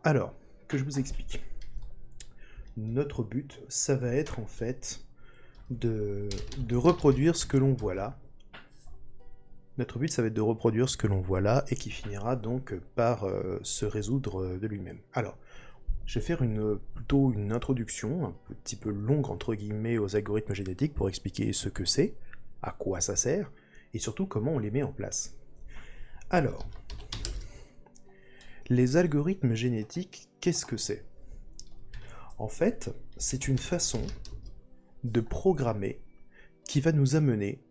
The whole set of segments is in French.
Alors, que je vous explique. Notre but, ça va être en fait de reproduire ce que l'on voit là. Notre but, ça va être de reproduire ce que l'on voit là et qui finira donc par se résoudre de lui-même. Alors, je vais faire plutôt une introduction, un petit peu longue entre guillemets, aux algorithmes génétiques pour expliquer ce que c'est, à quoi ça sert, et surtout comment on les met en place. Alors, les algorithmes génétiques, qu'est-ce que c'est? En fait, c'est une façon de programmer qui va nous amener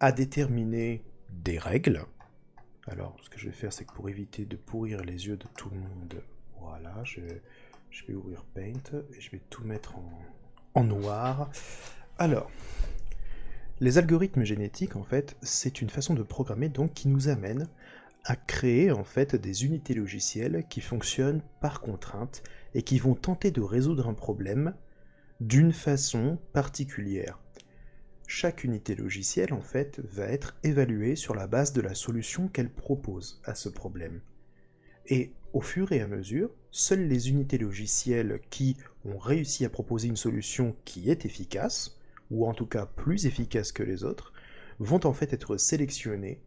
à déterminer des règles. Alors, ce que je vais faire, c'est que pour éviter de pourrir les yeux de tout le monde, voilà, je vais ouvrir Paint et je vais tout mettre en noir. Alors, les algorithmes génétiques, en fait, c'est une façon de programmer donc qui nous amène à créer en fait des unités logicielles qui fonctionnent par contrainte et qui vont tenter de résoudre un problème d'une façon particulière. Chaque unité logicielle, en fait, va être évaluée sur la base de la solution qu'elle propose à ce problème. Et au fur et à mesure, seules les unités logicielles qui ont réussi à proposer une solution qui est efficace, ou en tout cas plus efficace que les autres, vont en fait être sélectionnées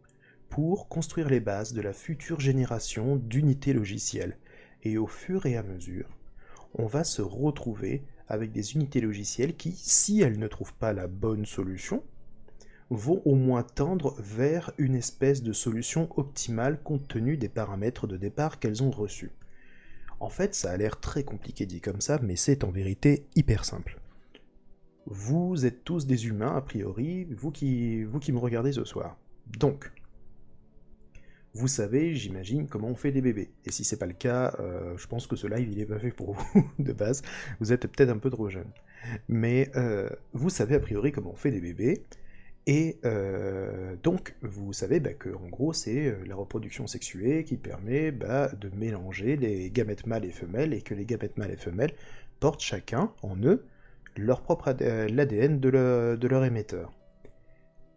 pour construire les bases de la future génération d'unités logicielles. Et au fur et à mesure, on va se retrouver avec des unités logicielles qui, si elles ne trouvent pas la bonne solution, vont au moins tendre vers une espèce de solution optimale compte tenu des paramètres de départ qu'elles ont reçus. En fait, ça a l'air très compliqué dit comme ça, mais c'est en vérité hyper simple. Vous êtes tous des humains, a priori, vous qui me regardez ce soir. Donc, vous savez, j'imagine, comment on fait des bébés. Et si c'est pas le cas, je pense que ce live, il est pas fait pour vous, de base. Vous êtes peut-être un peu trop jeune. Mais vous savez a priori comment on fait des bébés. Et donc, vous savez que en gros, c'est la reproduction sexuée qui permet de mélanger les gamètes mâles et femelles, et que les gamètes mâles et femelles portent chacun en eux leur propre l'ADN de leur émetteur.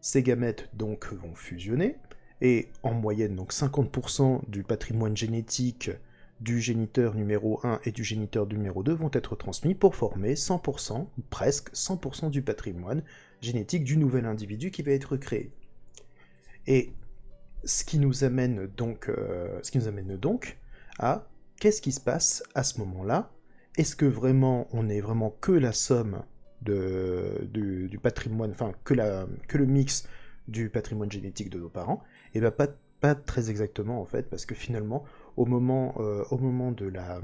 Ces gamètes donc vont fusionner, et en moyenne donc 50% du patrimoine génétique du géniteur numéro 1 et du géniteur numéro 2 vont être transmis pour former 100%, ou presque 100% du patrimoine génétique du nouvel individu qui va être créé. Et ce qui nous amène donc à qu'est-ce qui se passe à ce moment-là? Est-ce que vraiment on est vraiment que la somme du patrimoine, enfin que le mix du patrimoine génétique de nos parents? Et bien pas très exactement en fait, parce que finalement au moment de la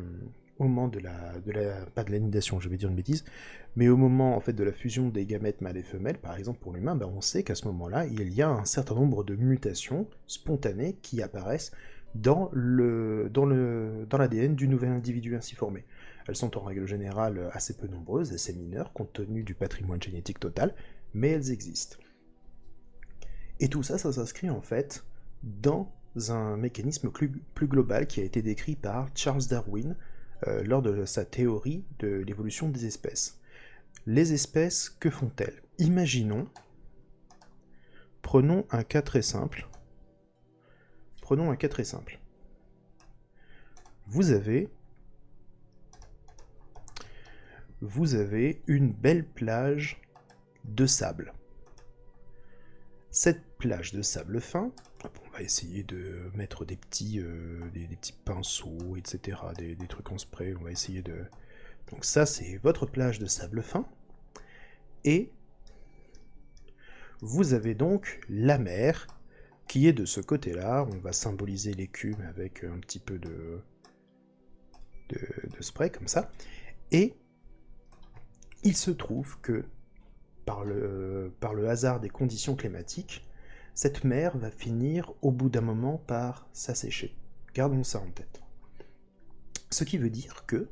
pas de l'anidation, je vais dire une bêtise, mais au moment en fait de la fusion des gamètes mâles et femelles, par exemple pour l'humain, on sait qu'à ce moment-là, il y a un certain nombre de mutations spontanées qui apparaissent dans l'ADN du nouvel individu ainsi formé. Elles sont en règle générale assez peu nombreuses, assez mineures, compte tenu du patrimoine génétique total, mais elles existent. Et tout ça, ça s'inscrit en fait dans un mécanisme plus global qui a été décrit par Charles Darwin lors de sa théorie de l'évolution des espèces. Les espèces, que font-elles? Imaginons, prenons un cas très simple. Vous avez une belle plage de sable. Cette plage de sable fin, on va essayer de mettre des petits pinceaux, etc., des trucs en spray, on va essayer de... Donc ça, c'est votre plage de sable fin, et vous avez donc la mer qui est de ce côté-là. On va symboliser l'écume avec un petit peu de spray, comme ça, et il se trouve que par le hasard des conditions climatiques, cette mer va finir au bout d'un moment par s'assécher. Gardons ça en tête. Ce qui veut dire que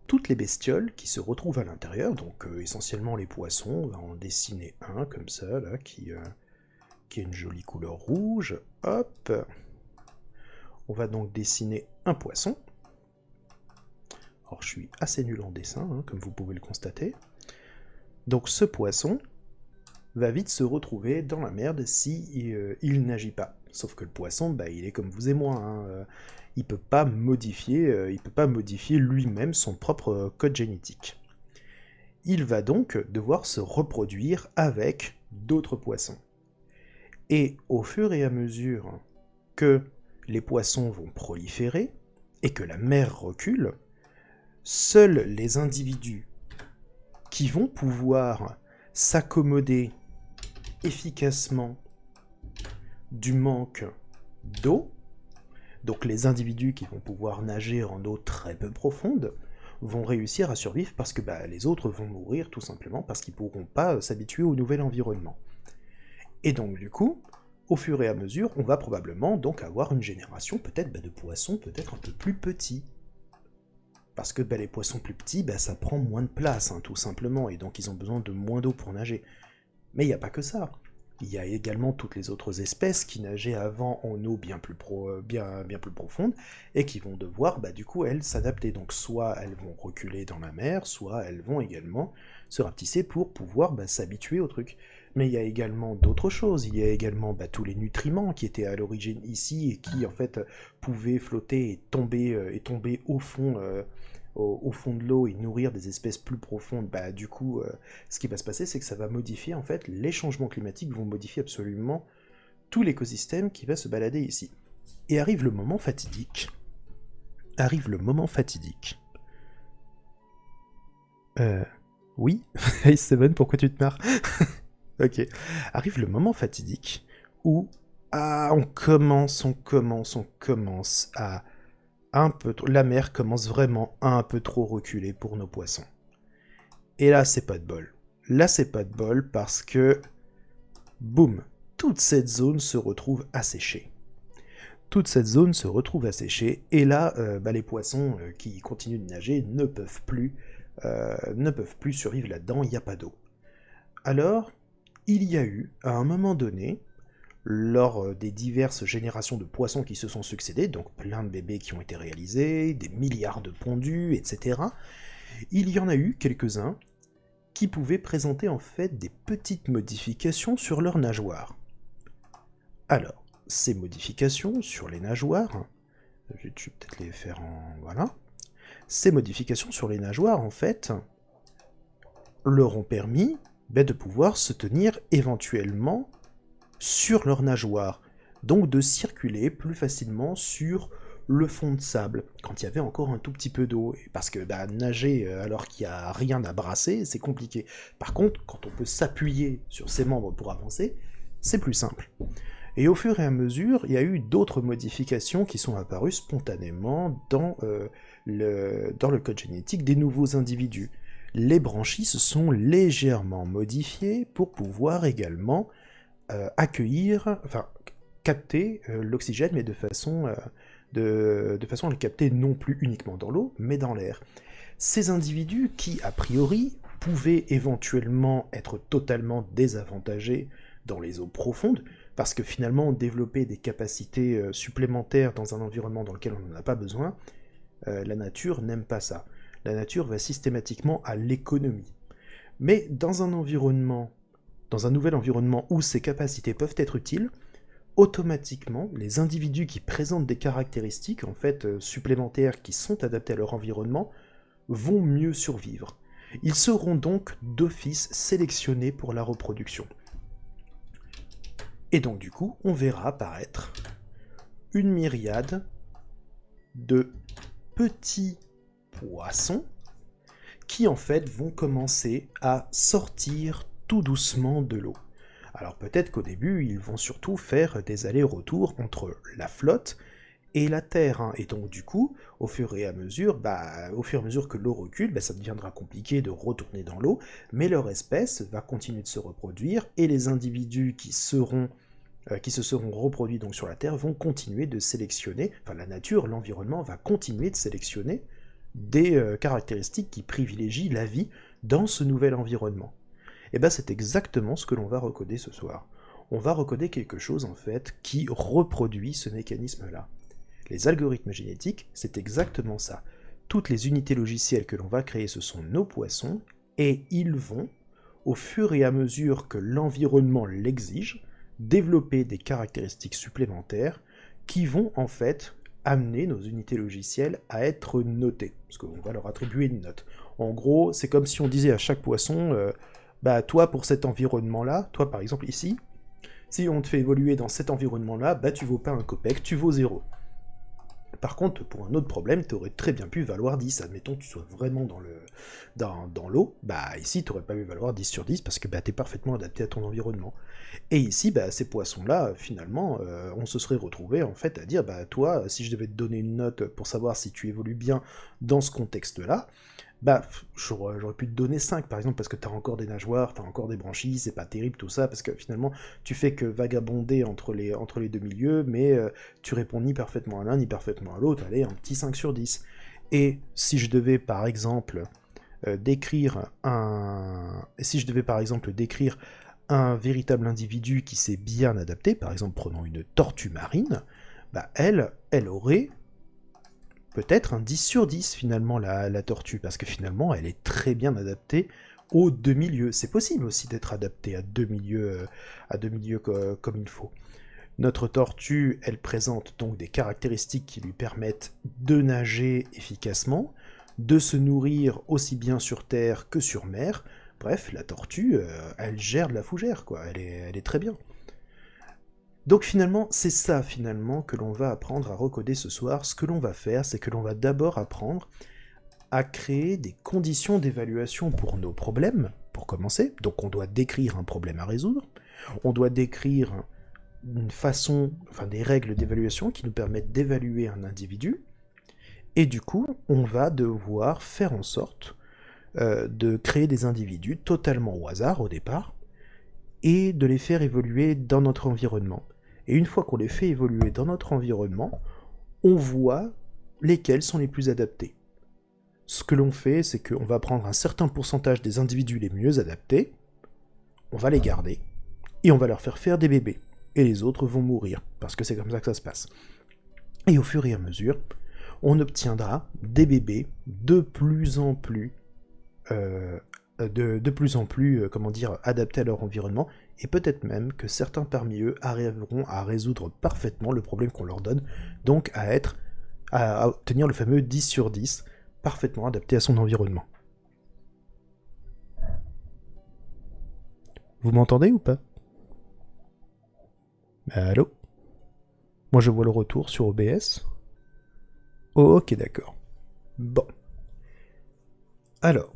toutes les bestioles qui se retrouvent à l'intérieur, donc essentiellement les poissons, on va en dessiner un comme ça, là, qui a une jolie couleur rouge. Hop. On va donc dessiner un poisson. Alors je suis assez nul en dessin, comme vous pouvez le constater. Donc ce poisson va vite se retrouver dans la merde si il n'agit pas. Sauf que le poisson, il est comme vous et moi. il peut pas modifier lui-même son propre code génétique. Il va donc devoir se reproduire avec d'autres poissons. Et au fur et à mesure que les poissons vont proliférer et que la mer recule, seuls les individus qui vont pouvoir s'accommoder efficacement du manque d'eau, donc les individus qui vont pouvoir nager en eau très peu profonde, vont réussir à survivre parce que les autres vont mourir tout simplement parce qu'ils ne pourront pas s'habituer au nouvel environnement. Et donc du coup, au fur et à mesure, on va probablement donc avoir une génération peut-être de poissons peut-être un peu plus petits. Parce que les poissons plus petits, ça prend moins de place, tout simplement, et donc ils ont besoin de moins d'eau pour nager. Mais il n'y a pas que ça. Il y a également toutes les autres espèces qui nageaient avant en eau bien plus profonde, et qui vont devoir, du coup, elles s'adapter. Donc soit elles vont reculer dans la mer, soit elles vont également se rapetisser pour pouvoir s'habituer au truc. Mais il y a également d'autres choses, il y a également tous les nutriments qui étaient à l'origine ici et qui en fait pouvaient flotter et tomber au fond de l'eau et nourrir des espèces plus profondes. Du coup, ce qui va se passer, c'est que ça va modifier en fait, les changements climatiques vont modifier absolument tout l'écosystème qui va se balader ici. Et arrive le moment fatidique. Oui, Hey Seven, pourquoi tu te marres? Ok. Arrive le moment fatidique où on commence à la mer commence vraiment à un peu trop reculer pour nos poissons. Et là, c'est pas de bol. Là, c'est pas de bol parce que boum, toute cette zone se retrouve asséchée. Et là, les poissons qui continuent de nager ne peuvent plus survivre là-dedans, il n'y a pas d'eau. Alors, il y a eu, à un moment donné, lors des diverses générations de poissons qui se sont succédées, donc plein de bébés qui ont été réalisés, des milliards de pondus, etc., il y en a eu quelques-uns qui pouvaient présenter en fait des petites modifications sur leurs nageoires. Alors, ces modifications sur les nageoires, je vais peut-être les faire en... voilà. Ces modifications sur les nageoires, en fait, leur ont permis de pouvoir se tenir éventuellement sur leurs nageoires, donc de circuler plus facilement sur le fond de sable, quand il y avait encore un tout petit peu d'eau, parce que nager alors qu'il n'y a rien à brasser, c'est compliqué. Par contre, quand on peut s'appuyer sur ses membres pour avancer, c'est plus simple. Et au fur et à mesure, il y a eu d'autres modifications qui sont apparues spontanément dans le code génétique des nouveaux individus. Les branchies se sont légèrement modifiées pour pouvoir également capter l'oxygène, mais de façon à le capter non plus uniquement dans l'eau, mais dans l'air. Ces individus qui, a priori, pouvaient éventuellement être totalement désavantagés dans les eaux profondes, parce que finalement, développer des capacités supplémentaires dans un environnement dans lequel on n'en a pas besoin, la nature n'aime pas ça. La nature va systématiquement à l'économie. Mais dans un nouvel environnement où ces capacités peuvent être utiles, automatiquement, les individus qui présentent des caractéristiques en fait supplémentaires qui sont adaptées à leur environnement vont mieux survivre. Ils seront donc d'office sélectionnés pour la reproduction. Et donc du coup, on verra apparaître une myriade de petits poissons qui en fait vont commencer à sortir tout doucement de l'eau. Alors peut-être qu'au début, ils vont surtout faire des allers-retours entre la flotte et la terre, et donc du coup, au fur et à mesure que l'eau recule, ça deviendra compliqué de retourner dans l'eau, mais leur espèce va continuer de se reproduire, et les individus qui se seront reproduits donc sur la Terre vont continuer de sélectionner, la nature, l'environnement va continuer de sélectionner des caractéristiques qui privilégient la vie dans ce nouvel environnement. Et c'est exactement ce que l'on va recoder ce soir. On va recoder quelque chose en fait qui reproduit ce mécanisme-là. Les algorithmes génétiques, c'est exactement ça. Toutes les unités logicielles que l'on va créer, ce sont nos poissons, et ils vont, au fur et à mesure que l'environnement l'exige, développer des caractéristiques supplémentaires qui vont en fait amener nos unités logicielles à être notées, parce qu'on va leur attribuer une note. En gros, c'est comme si on disait à chaque poisson, bah toi pour cet environnement-là, toi par exemple ici, si on te fait évoluer dans cet environnement-là, bah tu vaux pas un copec, tu vaux 0. Par contre, pour un autre problème, tu aurais très bien pu valoir 10. Admettons que tu sois vraiment dans l'eau, bah ici, tu n'aurais pas pu valoir 10 sur 10 parce que bah, tu es parfaitement adapté à ton environnement. Et ici, bah, ces poissons-là, finalement, on se serait retrouvé en fait à dire, bah toi, si je devais te donner une note pour savoir si tu évolues bien dans ce contexte-là, bah, j'aurais pu te donner 5 par exemple, parce que t'as encore des nageoires, t'as encore des branchies, c'est pas terrible tout ça, parce que finalement, tu fais que vagabonder entre les deux milieux, mais tu réponds ni parfaitement à l'un, ni parfaitement à l'autre, allez, un petit 5 sur 10. Et si je devais par exemple décrire un véritable individu qui s'est bien adapté, par exemple prenons une tortue marine, bah elle aurait peut-être un 10 sur 10 finalement la tortue, parce que finalement elle est très bien adaptée aux deux milieux. C'est possible aussi d'être adapté à deux milieux, comme il faut. Notre tortue, elle présente donc des caractéristiques qui lui permettent de nager efficacement, de se nourrir aussi bien sur terre que sur mer. Bref, la tortue, elle gère de la fougère, quoi. Elle est très bien. Donc finalement, c'est ça finalement que l'on va apprendre à recoder ce soir. Ce que l'on va faire, c'est que l'on va d'abord apprendre à créer des conditions d'évaluation pour nos problèmes, pour commencer. Donc on doit décrire un problème à résoudre, on doit décrire une façon, enfin des règles d'évaluation qui nous permettent d'évaluer un individu, et du coup, on va devoir faire en sorte de créer des individus totalement au hasard au départ, et de les faire évoluer dans notre environnement. Et une fois qu'on les fait évoluer dans notre environnement, on voit lesquels sont les plus adaptés. Ce que l'on fait, c'est qu'on va prendre un certain pourcentage des individus les mieux adaptés, on va les garder, et on va leur faire des bébés. Et les autres vont mourir, parce que c'est comme ça que ça se passe. Et au fur et à mesure, on obtiendra des bébés de plus en plus adaptés à leur environnement, et peut-être même que certains parmi eux arriveront à résoudre parfaitement le problème qu'on leur donne, donc à obtenir le fameux 10 sur 10, parfaitement adapté à son environnement. Vous m'entendez ou pas? Allô? Moi je vois le retour sur OBS. Oh, ok, d'accord. Bon. Alors,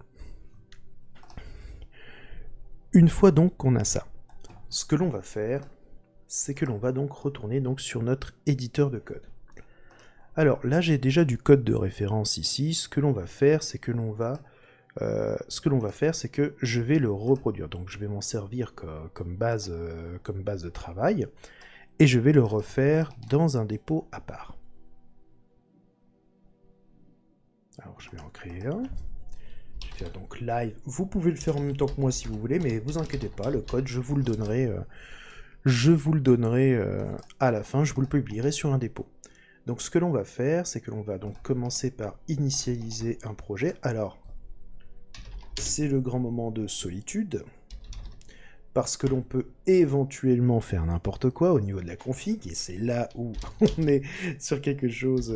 une fois donc qu'on a ça, ce que l'on va faire, c'est que l'on va donc retourner donc sur notre éditeur de code. Alors là, j'ai déjà du code de référence ici. Ce que l'on va faire, c'est que je vais le reproduire. Donc je vais m'en servir comme base de travail, et je vais le refaire dans un dépôt à part. Alors je vais en créer un. Je vais faire donc live. Vous pouvez le faire en même temps que moi si vous voulez, mais vous inquiétez pas, le code je vous le donnerai. À la fin, je vous le publierai sur un dépôt. Donc ce que l'on va faire, c'est que l'on va donc commencer par initialiser un projet. Alors, c'est le grand moment de solitude, parce que l'on peut éventuellement faire n'importe quoi au niveau de la config, et c'est là où on est sur quelque chose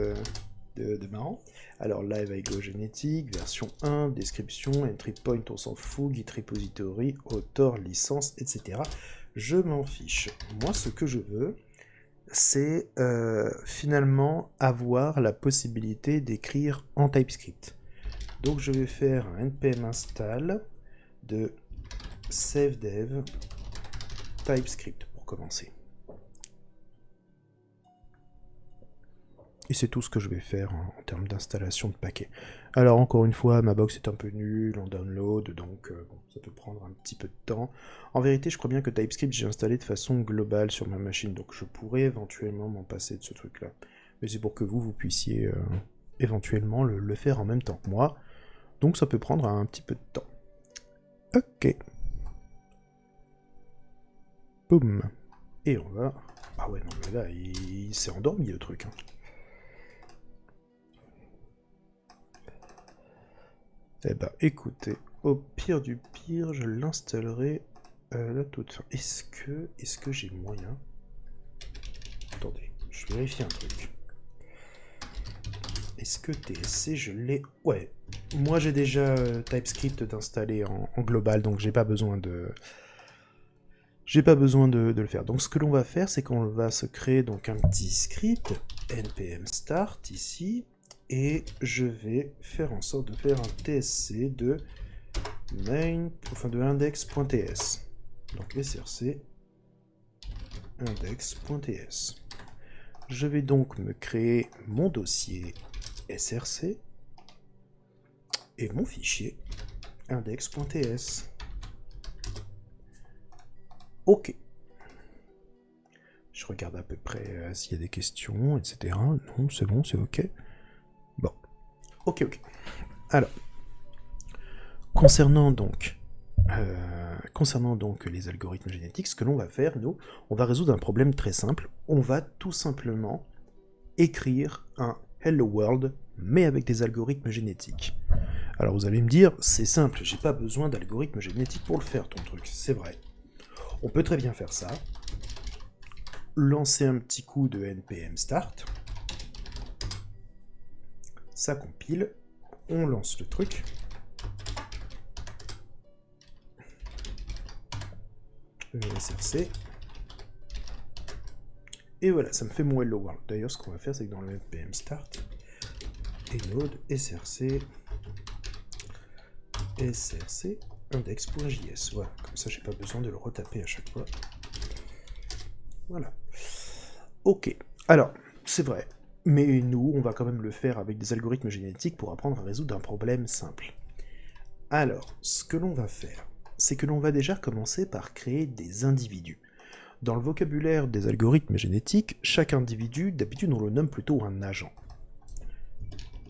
de marrant. Alors live avec GoGénétique, version 1, description, entry point, on s'en fout, git repository, author, licence, etc. Je m'en fiche. Moi, ce que je veux, c'est finalement avoir la possibilité d'écrire en TypeScript. Donc je vais faire un npm install de savedev TypeScript pour commencer. Et c'est tout ce que je vais faire en termes d'installation de paquets. Alors encore une fois, ma box est un peu nulle en download, donc ça peut prendre un petit peu de temps. En vérité, je crois bien que TypeScript j'ai installé de façon globale sur ma machine, donc je pourrais éventuellement m'en passer de ce truc-là. Mais c'est pour que vous puissiez éventuellement le faire en même temps que moi. Donc ça peut prendre un petit peu de temps. Ok. Boum. Et on va... Ah ouais, non mais là, il s'est endormi le truc. Hein. Eh ben, écoutez, au pire du pire, je l'installerai la toute fin. Est-ce que j'ai moyen... Attendez, je vérifie un truc. Est-ce que TSC, je l'ai? Ouais. Moi, j'ai déjà TypeScript d'installer en global, donc j'ai pas besoin de... J'ai pas besoin de le faire. Donc ce que l'on va faire, c'est qu'on va se créer donc un petit script, npm start ici, et je vais faire en sorte de faire un tsc de main, enfin de index.ts. Donc src index.ts. Je vais donc me créer mon dossier src et mon fichier index.ts. Ok. Je regarde à peu près s'il y a des questions, etc. Non, c'est bon, c'est ok. Bon. Ok. Alors, concernant donc les algorithmes génétiques, ce que l'on va faire, nous, on va résoudre un problème très simple. On va tout simplement écrire un Hello World, mais avec des algorithmes génétiques. Alors vous allez me dire, c'est simple, j'ai pas besoin d'algorithmes génétiques pour le faire, ton truc, c'est vrai. On peut très bien faire ça. Lancer un petit coup de npm start. Ça compile. On lance le truc. src. Et voilà, ça me fait mon hello world. D'ailleurs, ce qu'on va faire, c'est que dans le npm start, node src index.js. Voilà, comme ça, j'ai pas besoin de le retaper à chaque fois. Voilà. Ok, alors, c'est vrai, mais nous, on va quand même le faire avec des algorithmes génétiques pour apprendre à résoudre un problème simple. Alors, ce que l'on va faire, c'est que l'on va déjà commencer par créer des individus. Dans le vocabulaire des algorithmes génétiques, chaque individu, d'habitude, on le nomme plutôt un agent.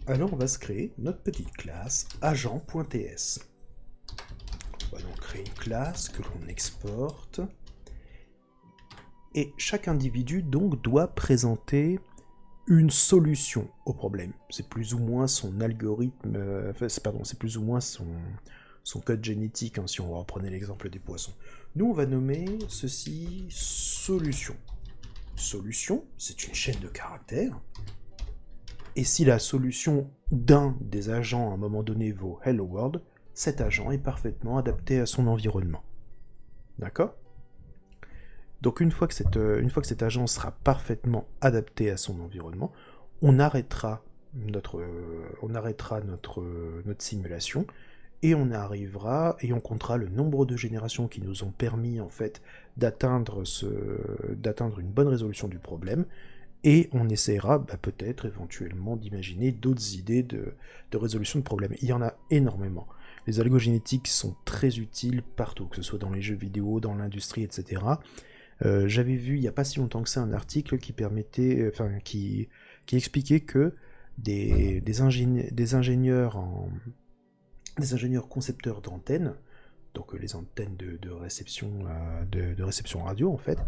Alors, on va se créer notre petite classe agent.ts. On va donc créer une classe que l'on exporte. Et chaque individu donc doit présenter une solution au problème. C'est plus ou moins son algorithme, c'est plus ou moins son code génétique, hein, si on reprenait l'exemple des poissons. Nous, on va nommer ceci solution. Solution, c'est une chaîne de caractères. Et si la solution d'un des agents à un moment donné vaut Hello World, cet agent est parfaitement adapté à son environnement. D'accord ? Donc une fois que cet agent sera parfaitement adapté à son environnement, on arrêtera notre simulation et on comptera le nombre de générations qui nous ont permis en fait d'atteindre une bonne résolution du problème, et on essaiera peut-être éventuellement d'imaginer d'autres idées de résolution de problèmes. Il y en a énormément. Les algos génétiques sont très utiles partout, que ce soit dans les jeux vidéo, dans l'industrie, etc. J'avais vu il n'y a pas si longtemps que ça un article qui expliquait que des ingénieurs concepteurs d'antennes, donc les antennes de réception radio en fait,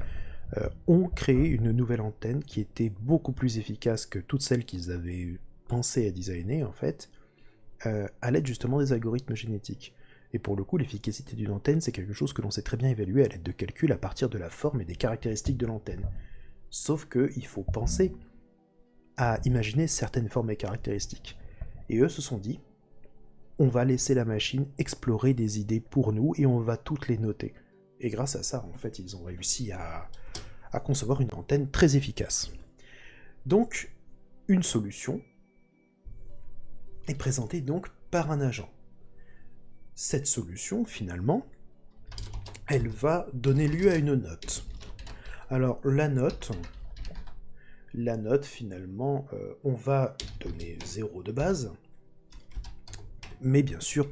ont créé une nouvelle antenne qui était beaucoup plus efficace que toutes celles qu'ils avaient pensé à designer en fait, à l'aide justement des algorithmes génétiques. Et pour le coup, l'efficacité d'une antenne, c'est quelque chose que l'on sait très bien évaluer à l'aide de calculs à partir de la forme et des caractéristiques de l'antenne. Sauf qu'il faut penser à imaginer certaines formes et caractéristiques. Et eux se sont dit, on va laisser la machine explorer des idées pour nous et on va toutes les noter. Et grâce à ça, en fait, ils ont réussi à concevoir une antenne très efficace. Donc, une solution est présentée donc par un agent. Cette solution, finalement, elle va donner lieu à une note. Alors, la note, finalement, on va donner 0 de base, mais bien sûr,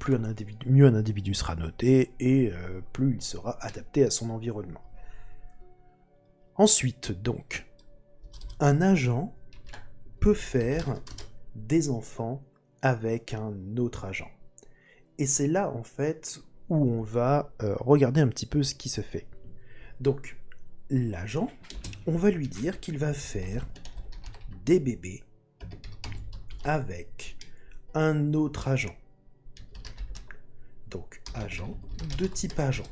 mieux un individu sera noté, et plus il sera adapté à son environnement. Ensuite, donc, un agent peut faire des enfants avec un autre agent. Et c'est là, en fait, où on va regarder un petit peu ce qui se fait. Donc, l'agent, on va lui dire qu'il va faire des bébés avec un autre agent. Donc, agent de type agent.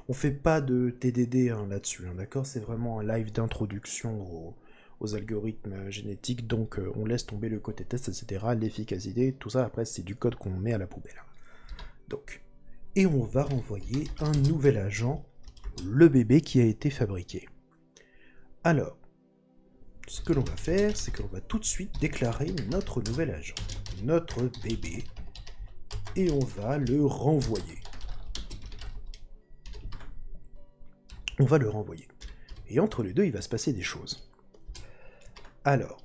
On fait pas de TDD là-dessus, d'accord ? C'est vraiment un live d'introduction aux algorithmes génétiques, donc on laisse tomber le côté test, etc., l'efficacité, tout ça, après, c'est du code qu'on met à la poubelle. Donc, et on va renvoyer un nouvel agent, le bébé qui a été fabriqué. Alors, ce que l'on va faire, c'est que l'on va tout de suite déclarer notre nouvel agent, notre bébé, et on va le renvoyer. On va le renvoyer. Et entre les deux, il va se passer des choses. Alors,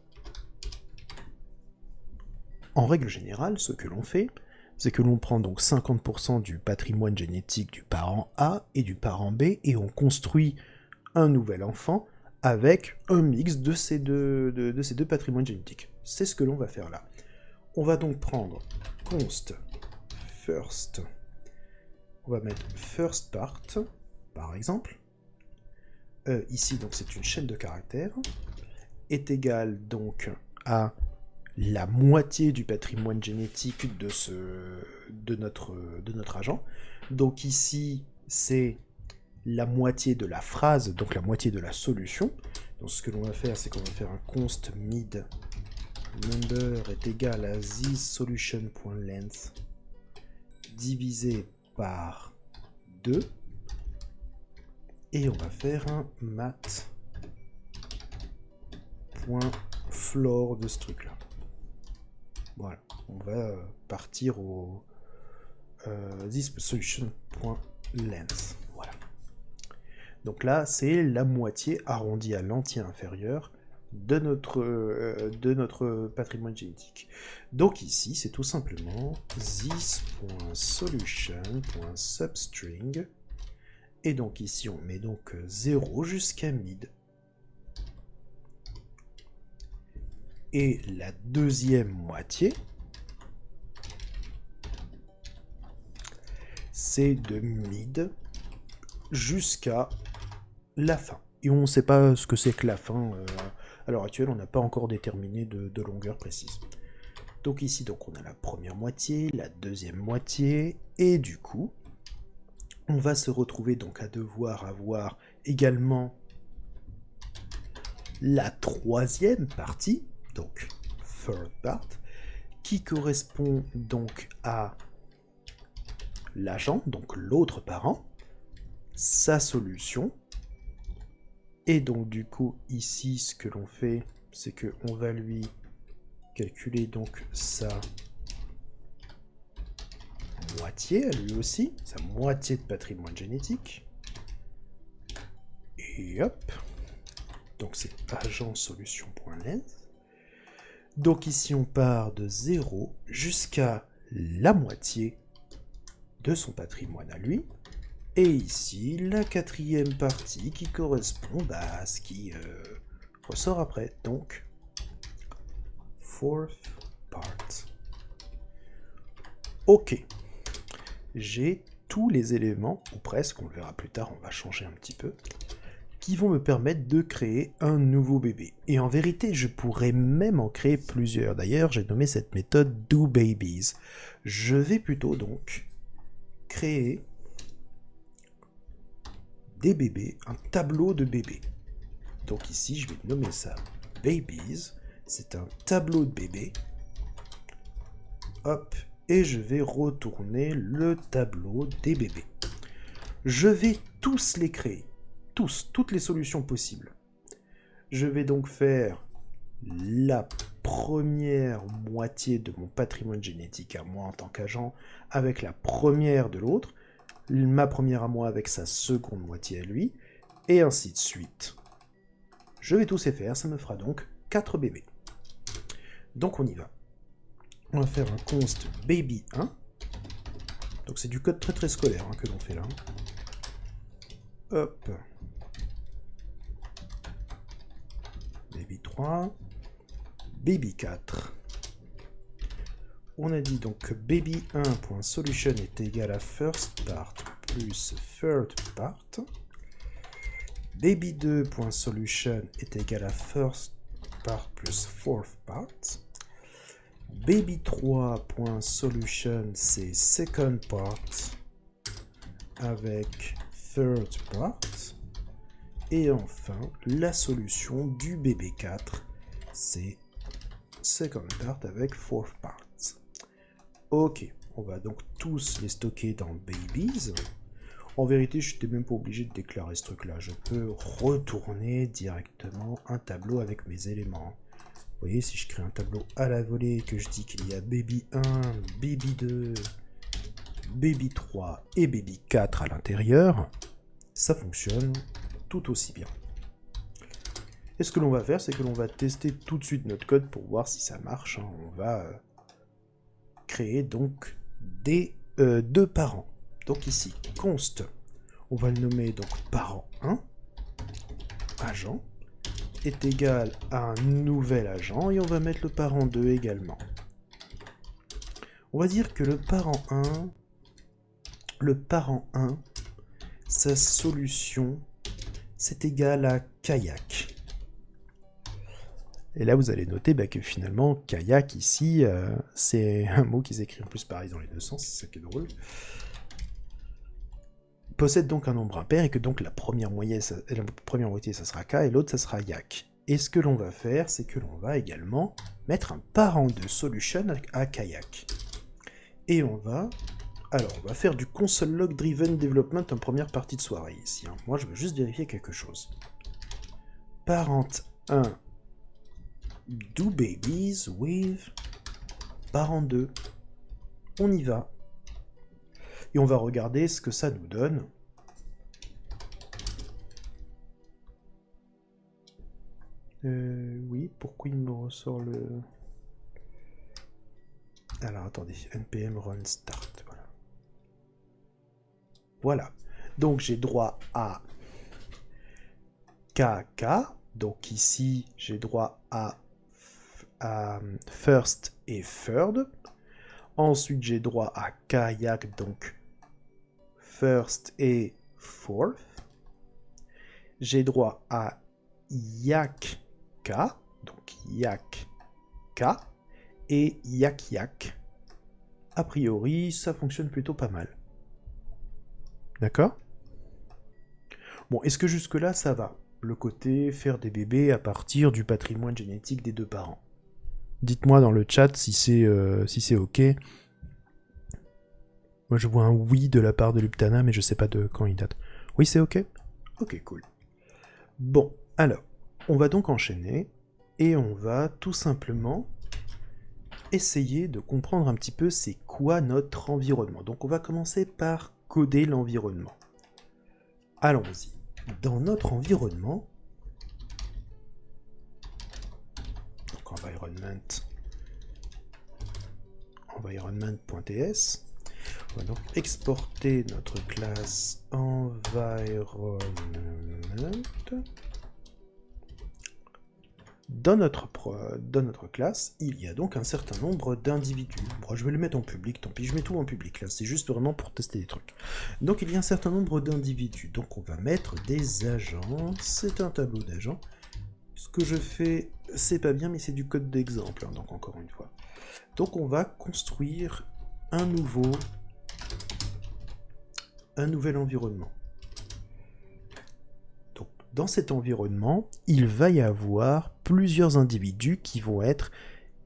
en règle générale, ce que l'on fait, c'est que l'on prend donc 50% du patrimoine génétique du parent A et du parent B, et on construit un nouvel enfant avec un mix de ces deux patrimoines génétiques. C'est ce que l'on va faire là. On va donc prendre const first. On va mettre first part, par exemple. Ici, donc, c'est une chaîne de caractères. Est égal donc à la moitié du patrimoine génétique de notre agent. Donc ici, c'est la moitié de la phrase, donc la moitié de la solution. Donc ce que l'on va faire, c'est qu'on va faire un const mid number est égal à thisSolution.length divisé par 2. Et on va faire un mat.floor de ce truc-là. Voilà, on va partir au thisSolution.length. Voilà. Donc là, c'est la moitié arrondie à l'entier inférieur de notre patrimoine génétique. Donc ici, c'est tout simplement this.solution.substring. Et donc ici, on met donc 0 jusqu'à mid. Et la deuxième moitié, c'est de mid jusqu'à la fin. Et on ne sait pas ce que c'est que la fin. À l'heure actuelle, on n'a pas encore déterminé de longueur précise. Donc ici, donc, on a la première moitié, la deuxième moitié, et du coup, on va se retrouver donc à devoir avoir également la troisième partie, donc third part, qui correspond donc à l'agent, donc l'autre parent, sa solution, et donc du coup ici ce que l'on fait, c'est que on va lui calculer donc sa moitié à lui aussi, sa moitié de patrimoine génétique, et hop, donc c'est agent solution.length. Donc ici on part de 0 jusqu'à la moitié de son patrimoine à lui. Et ici la quatrième partie qui correspond à ce qui ressort après. Donc fourth part. Ok. J'ai tous les éléments, ou presque, on le verra plus tard, on va changer un petit peu, qui vont me permettre de créer un nouveau bébé. Et en vérité, je pourrais même en créer plusieurs. D'ailleurs, j'ai nommé cette méthode doBabies. Je vais plutôt donc créer des bébés, un tableau de bébés. Donc ici, je vais nommer ça Babies. C'est un tableau de bébés. Hop, et je vais retourner le tableau des bébés. Je vais tous les créer. Toutes les solutions possibles. Je vais donc faire la première moitié de mon patrimoine génétique à moi en tant qu'agent avec la première de l'autre, ma première à moi avec sa seconde moitié à lui, et ainsi de suite. Je vais tous les faire, ça me fera donc 4 bébés. Donc on y va. On va faire un const baby1. Donc c'est du code très très scolaire que l'on fait là. Hop. Baby 3, baby 4. On a dit donc que baby1.solution est égal à first part plus third part. Baby2.solution est égal à first part plus fourth part. Baby3.solution c'est second part avec third part. Et enfin, la solution du BB4, c'est second part avec fourth part. Ok, on va donc tous les stocker dans babies. En vérité, je n'étais même pas obligé de déclarer ce truc-là. Je peux retourner directement un tableau avec mes éléments. Vous voyez, si je crée un tableau à la volée, que je dis qu'il y a baby 1, baby 2, baby 3 et baby 4 à l'intérieur, ça fonctionne tout aussi bien. Et ce que l'on va faire, c'est que l'on va tester tout de suite notre code pour voir si ça marche. On va créer donc des deux parents. Donc ici, const, on va le nommer donc parent 1, agent, est égal à un nouvel agent, et on va mettre le parent 2 également. On va dire que le parent 1, sa solution, c'est égal à kayak. Et là, vous allez noter que finalement, kayak ici, c'est un mot qui s'écrit en plus pareil dans les deux sens, c'est ça qui est drôle. Possède donc un nombre impair et que donc la première moitié, ça sera k et l'autre, ça sera yak. Et ce que l'on va faire, c'est que l'on va également mettre un parent de solution à kayak. Et on va faire du console log driven development en première partie de soirée ici. Moi, je veux juste vérifier quelque chose. Parent 1 do babies with parent 2. On y va. Et on va regarder ce que ça nous donne. Oui, pourquoi il me ressort le... Alors, attendez, npm run start, voilà. Voilà. Donc, j'ai droit à KK. Donc, ici, j'ai droit à first et third. Ensuite, j'ai droit à kayak, donc first et fourth. J'ai droit à yak k, donc yak k, et yak yak. A priori, ça fonctionne plutôt pas mal. D'accord ? Bon, est-ce que jusque-là, ça va ? Le côté faire des bébés à partir du patrimoine génétique des deux parents. Dites-moi dans le chat si c'est ok. Moi, je vois un oui de la part de Luptana, mais je sais pas de quand il date. Oui, c'est ok ? Ok, cool. Bon, alors, on va donc enchaîner, et on va tout simplement essayer de comprendre un petit peu c'est quoi notre environnement. Donc on va commencer par coder l'environnement. Allons-y. Dans notre environnement, donc environment.ts, on va donc exporter notre classe environment. Dans notre classe, il y a donc un certain nombre d'individus. Bon, je vais le mettre en public, tant pis, je mets tout en public là, c'est juste vraiment pour tester des trucs. Donc il y a un certain nombre d'individus, donc on va mettre des agents, c'est un tableau d'agents. Ce que je fais, c'est pas bien, mais c'est du code d'exemple, donc encore une fois. Donc on va construire un nouvel environnement. Dans cet environnement, il va y avoir plusieurs individus qui vont être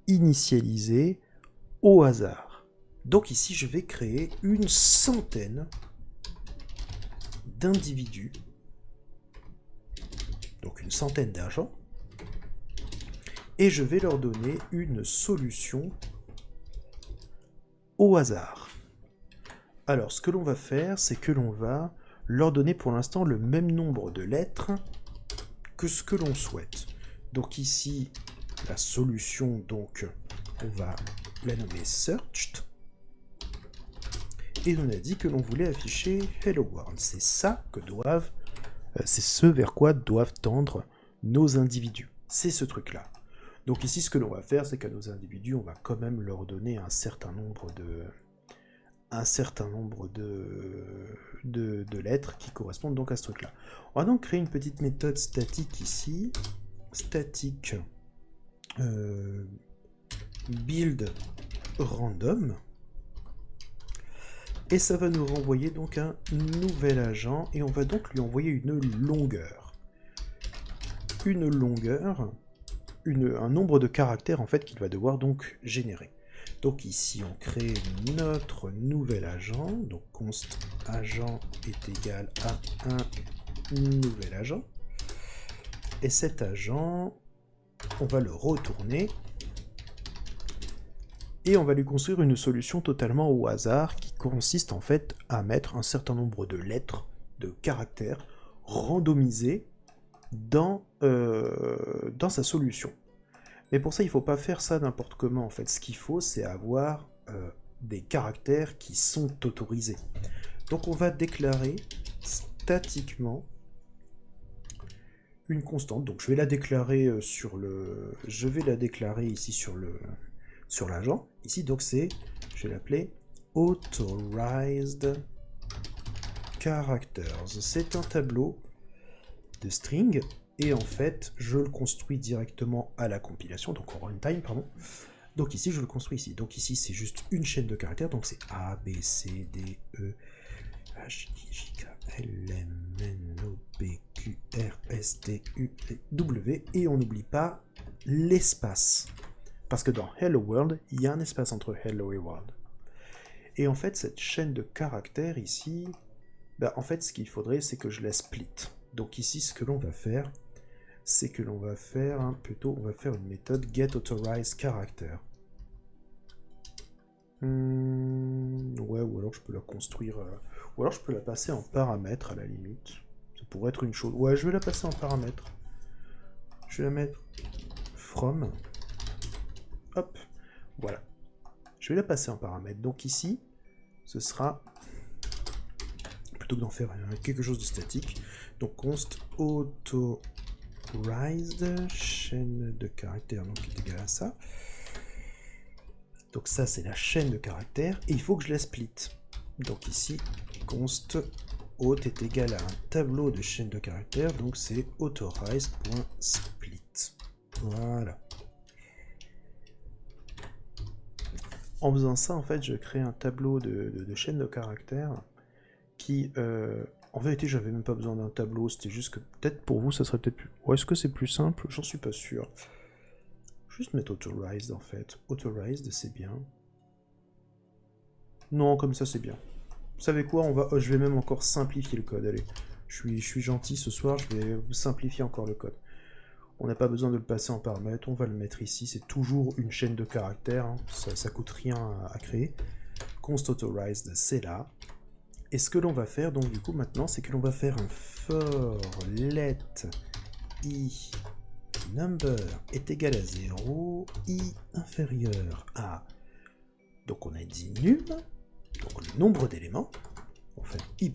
initialisés au hasard. Donc ici, je vais créer une centaine d'individus, donc une centaine d'agents, et je vais leur donner une solution au hasard. Alors, ce que l'on va faire, c'est que l'on va leur donner pour l'instant le même nombre de lettres que ce que l'on souhaite. Donc ici, la solution, donc, on va la nommer searched. Et on a dit que l'on voulait afficher Hello World. C'est ça que c'est ce vers quoi doivent tendre nos individus. C'est ce truc-là. Donc ici, ce que l'on va faire, c'est qu'à nos individus, on va quand même leur donner un certain nombre de lettres qui correspondent donc à ce truc-là. On va donc créer une petite méthode statique ici, static build random, et ça va nous renvoyer donc un nouvel agent, et on va donc lui envoyer une longueur. une longueur, un nombre de caractères en fait qu'il va devoir donc générer. Donc ici on crée notre nouvel agent, donc const agent est égal à un nouvel agent, et cet agent, on va le retourner, et on va lui construire une solution totalement au hasard qui consiste en fait à mettre un certain nombre de lettres, de caractères randomisés dans sa solution. Mais pour ça, il ne faut pas faire ça n'importe comment, en fait. Ce qu'il faut, c'est avoir des caractères qui sont autorisés. Donc on va déclarer statiquement une constante. Donc je vais la déclarer ici sur l'agent. Ici, donc je vais l'appeler authorized characters. C'est un tableau de string. Et en fait, je le construis directement à la compilation, donc en runtime, pardon. Donc ici, je le construis ici. Donc ici, c'est juste une chaîne de caractères, donc c'est A, B, C, D, E, H, I, J, K, L, M, N, O, P, Q, R, S, T, U, V, W, et on n'oublie pas l'espace. Parce que dans Hello World, il y a un espace entre Hello et World. Et en fait, cette chaîne de caractères ici, en fait, ce qu'il faudrait, c'est que je la split. Donc ici, ce que l'on va faire, c'est que l'on va faire on va faire une méthode getAuthorizeCharacter. Ouais, ou alors je peux la construire, ou alors je peux la passer en paramètre à la limite. Ça pourrait être une chose. Ouais, je vais la passer en paramètre. Je vais la mettre from. Hop, voilà. Je vais la passer en paramètre. Donc ici, ce sera, plutôt que d'en faire quelque chose de statique, donc const authorized chaîne de caractères, donc qui est égal à ça. Donc ça c'est la chaîne de caractères et il faut que je la split. Donc ici const auth est égal à un tableau de chaîne de caractères, donc c'est authorize.split. Voilà. En faisant ça, en fait, je crée un tableau de chaîne de caractères qui, en vérité, j'avais même pas besoin d'un tableau, c'était juste que peut-être pour vous, ça serait peut-être plus... Ou est-ce que c'est plus simple? J'en suis pas sûr. Juste mettre authorized, en fait. Authorized, c'est bien. Non, comme ça, c'est bien. Vous savez quoi? Je vais même encore simplifier le code, allez. Je suis gentil ce soir, je vais simplifier encore le code. On n'a pas besoin de le passer en paramètre, on va le mettre ici, c'est toujours une chaîne de caractères, hein. Ça coûte rien à créer. Const authorized, c'est là. Et ce que l'on va faire, donc du coup, maintenant, c'est que l'on va faire un for let i number est égal à 0, i inférieur à... Donc on a dit num, donc le nombre d'éléments, on fait i++,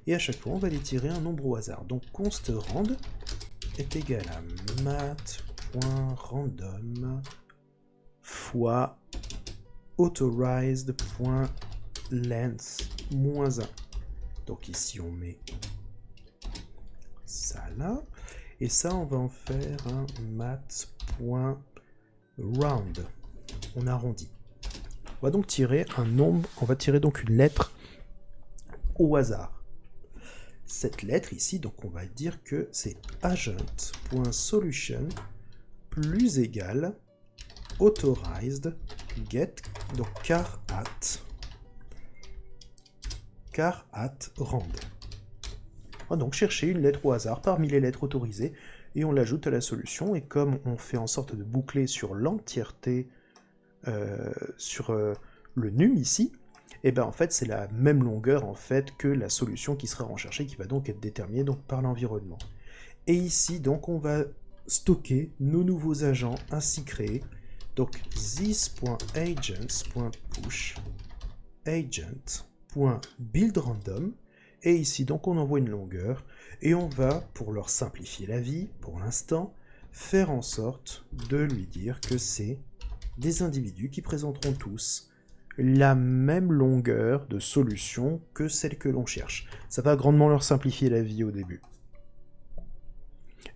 et à chaque fois, on va les tirer un nombre au hasard. Donc const rand est égal à mat.random fois authorized.length -1. Donc ici on met ça là, et ça on va en faire un mat.round. On arrondit. On va donc tirer un nombre, on va tirer donc une lettre au hasard. Cette lettre ici, donc on va dire que c'est agent.solution plus égal authorized get, donc car at rand. On va donc chercher une lettre au hasard parmi les lettres autorisées et on l'ajoute à la solution, et comme on fait en sorte de boucler sur l'entièreté sur le num ici, et ben en fait c'est la même longueur en fait que la solution qui sera recherchée, qui va donc être déterminée donc par l'environnement. Et ici donc on va stocker nos nouveaux agents ainsi créés, donc this.agents.push agent.buildRandom, et ici donc on envoie une longueur, et on va, pour leur simplifier la vie pour l'instant, faire en sorte de lui dire que c'est des individus qui présenteront tous la même longueur de solution que celle que l'on cherche. Ça va grandement leur simplifier la vie au début.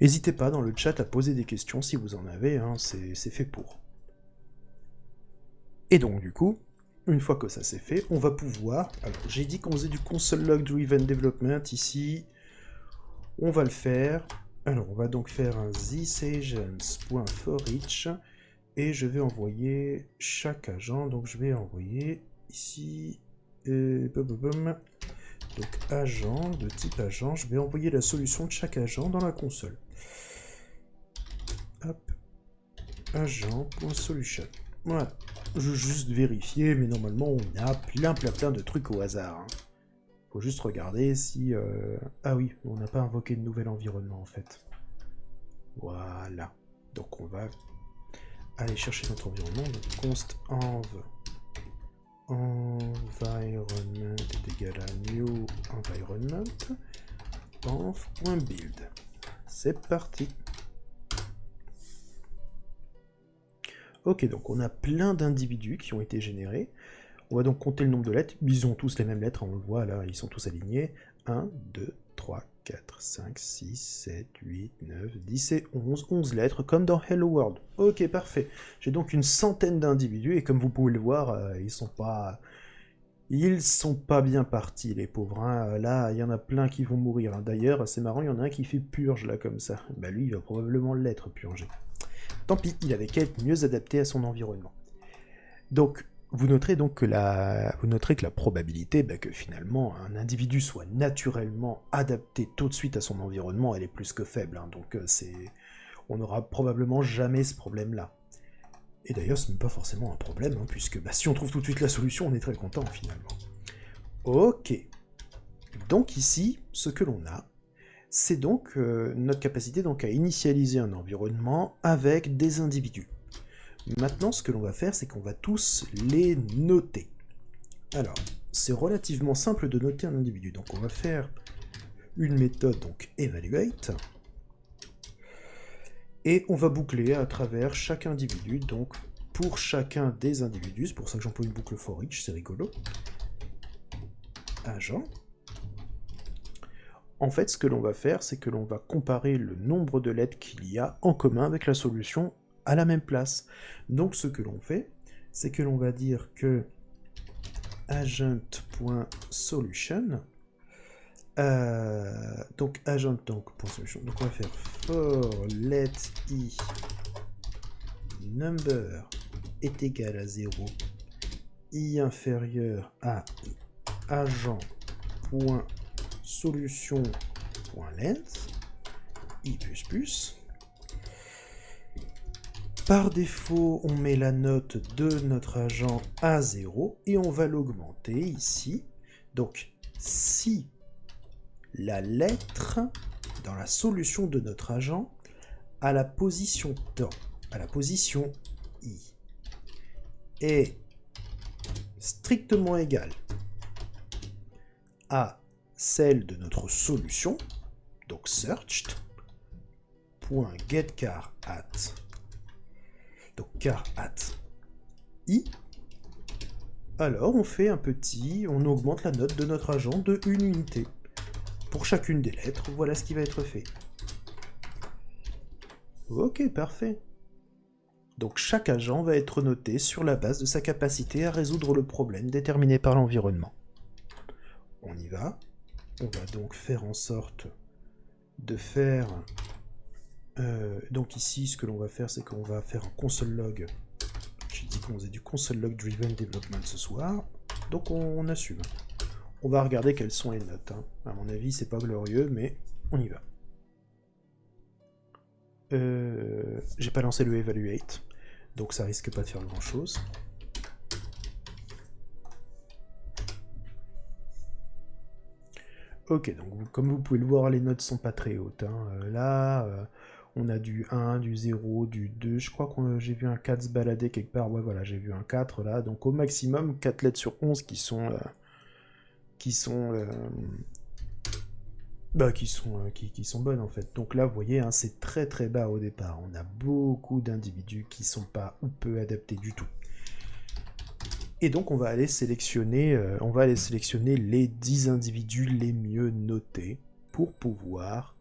N'hésitez pas dans le chat à poser des questions si vous en avez, hein, c'est fait pour. Et donc du coup, une fois que ça c'est fait, on va pouvoir... Alors j'ai dit qu'on faisait du console log driven development ici, on va le faire, Alors, on va donc faire un thisagents.forEach et je vais envoyer chaque agent. Donc, je vais envoyer ici. Donc, agent, de type agent. Je vais envoyer la solution de chaque agent dans la console. Hop. Agent.solution. Voilà. Je veux juste vérifier, mais normalement, on a plein de trucs au hasard. Hein. Faut juste regarder si... Ah oui, on n'a pas invoqué de nouvel environnement, en fait. Voilà. Donc, on va aller chercher notre environnement. Donc, const environment est égal à new environment env.build. C'est parti. Ok, donc on a plein d'individus qui ont été générés. On va donc compter le nombre de lettres. Ils ont tous les mêmes lettres, on le voit là, ils sont tous alignés. 1, 2, 3, 4, 5, 6, 7, 8, 9, 10 et 11. 11 lettres, comme dans Hello World. Ok, parfait. J'ai donc une centaine d'individus, et comme vous pouvez le voir, ils sont pas bien partis, les pauvres. Hein. Là, il y en a plein qui vont mourir. Hein. D'ailleurs, c'est marrant, il y en a un qui fait purge, là, comme ça. Bah lui, il va probablement l'être, purgé. Tant pis, il avait qu'à être mieux adapté à son environnement. Donc, vous noterez donc que la probabilité que finalement un individu soit naturellement adapté tout de suite à son environnement, elle est plus que faible. Hein. Donc, on n'aura probablement jamais ce problème-là. Et d'ailleurs, ce n'est pas forcément un problème, hein, puisque si on trouve tout de suite la solution, on est très content finalement. Ok. Donc ici, ce que l'on a, c'est donc notre capacité donc à initialiser un environnement avec des individus. Maintenant, ce que l'on va faire, c'est qu'on va tous les noter. Alors, c'est relativement simple de noter un individu. Donc, on va faire une méthode, donc evaluate, et on va boucler à travers chaque individu. Donc, pour chacun des individus, c'est pour ça que j'emploie une boucle for each, c'est rigolo. Agent. En fait, ce que l'on va faire, c'est que l'on va comparer le nombre de lettres qu'il y a en commun avec la solution à la même place. Donc ce que l'on fait, c'est que l'on va dire que agent.solution, donc agent.solution, donc on va faire for let i number est égal à 0, i inférieur à agent.solution.length, i++. Par défaut, on met la note de notre agent à 0 et on va l'augmenter ici. Donc, si la lettre dans la solution de notre agent à la position temps, à la position i, est strictement égale à celle de notre solution, donc searched.getChar at, donc char at i, alors on fait on augmente la note de notre agent de 1 unité. Pour chacune des lettres, voilà ce qui va être fait. Ok, parfait. Donc chaque agent va être noté sur la base de sa capacité à résoudre le problème déterminé par l'environnement. On y va. On va donc faire en sorte de faire... donc ici, ce que l'on va faire, c'est qu'on va faire un console log. J'ai dit qu'on faisait du console log driven development ce soir. Donc on assume. On va regarder quelles sont les notes. Hein. À mon avis, c'est pas glorieux, mais on y va. J'ai pas lancé le evaluate, donc ça risque pas de faire grand chose. Ok, donc comme vous pouvez le voir, les notes sont pas très hautes. Hein. Là, on a du 1, du 0, du 2. Je crois que j'ai vu un 4 se balader quelque part. Ouais, voilà, j'ai vu un 4 là. Donc au maximum, 4 lettres sur 11 qui sont bonnes en fait. Donc là, vous voyez, hein, c'est très très bas au départ. On a beaucoup d'individus qui sont pas ou peu adaptés du tout. Et donc on va aller sélectionner, les 10 individus les mieux notés pour pouvoir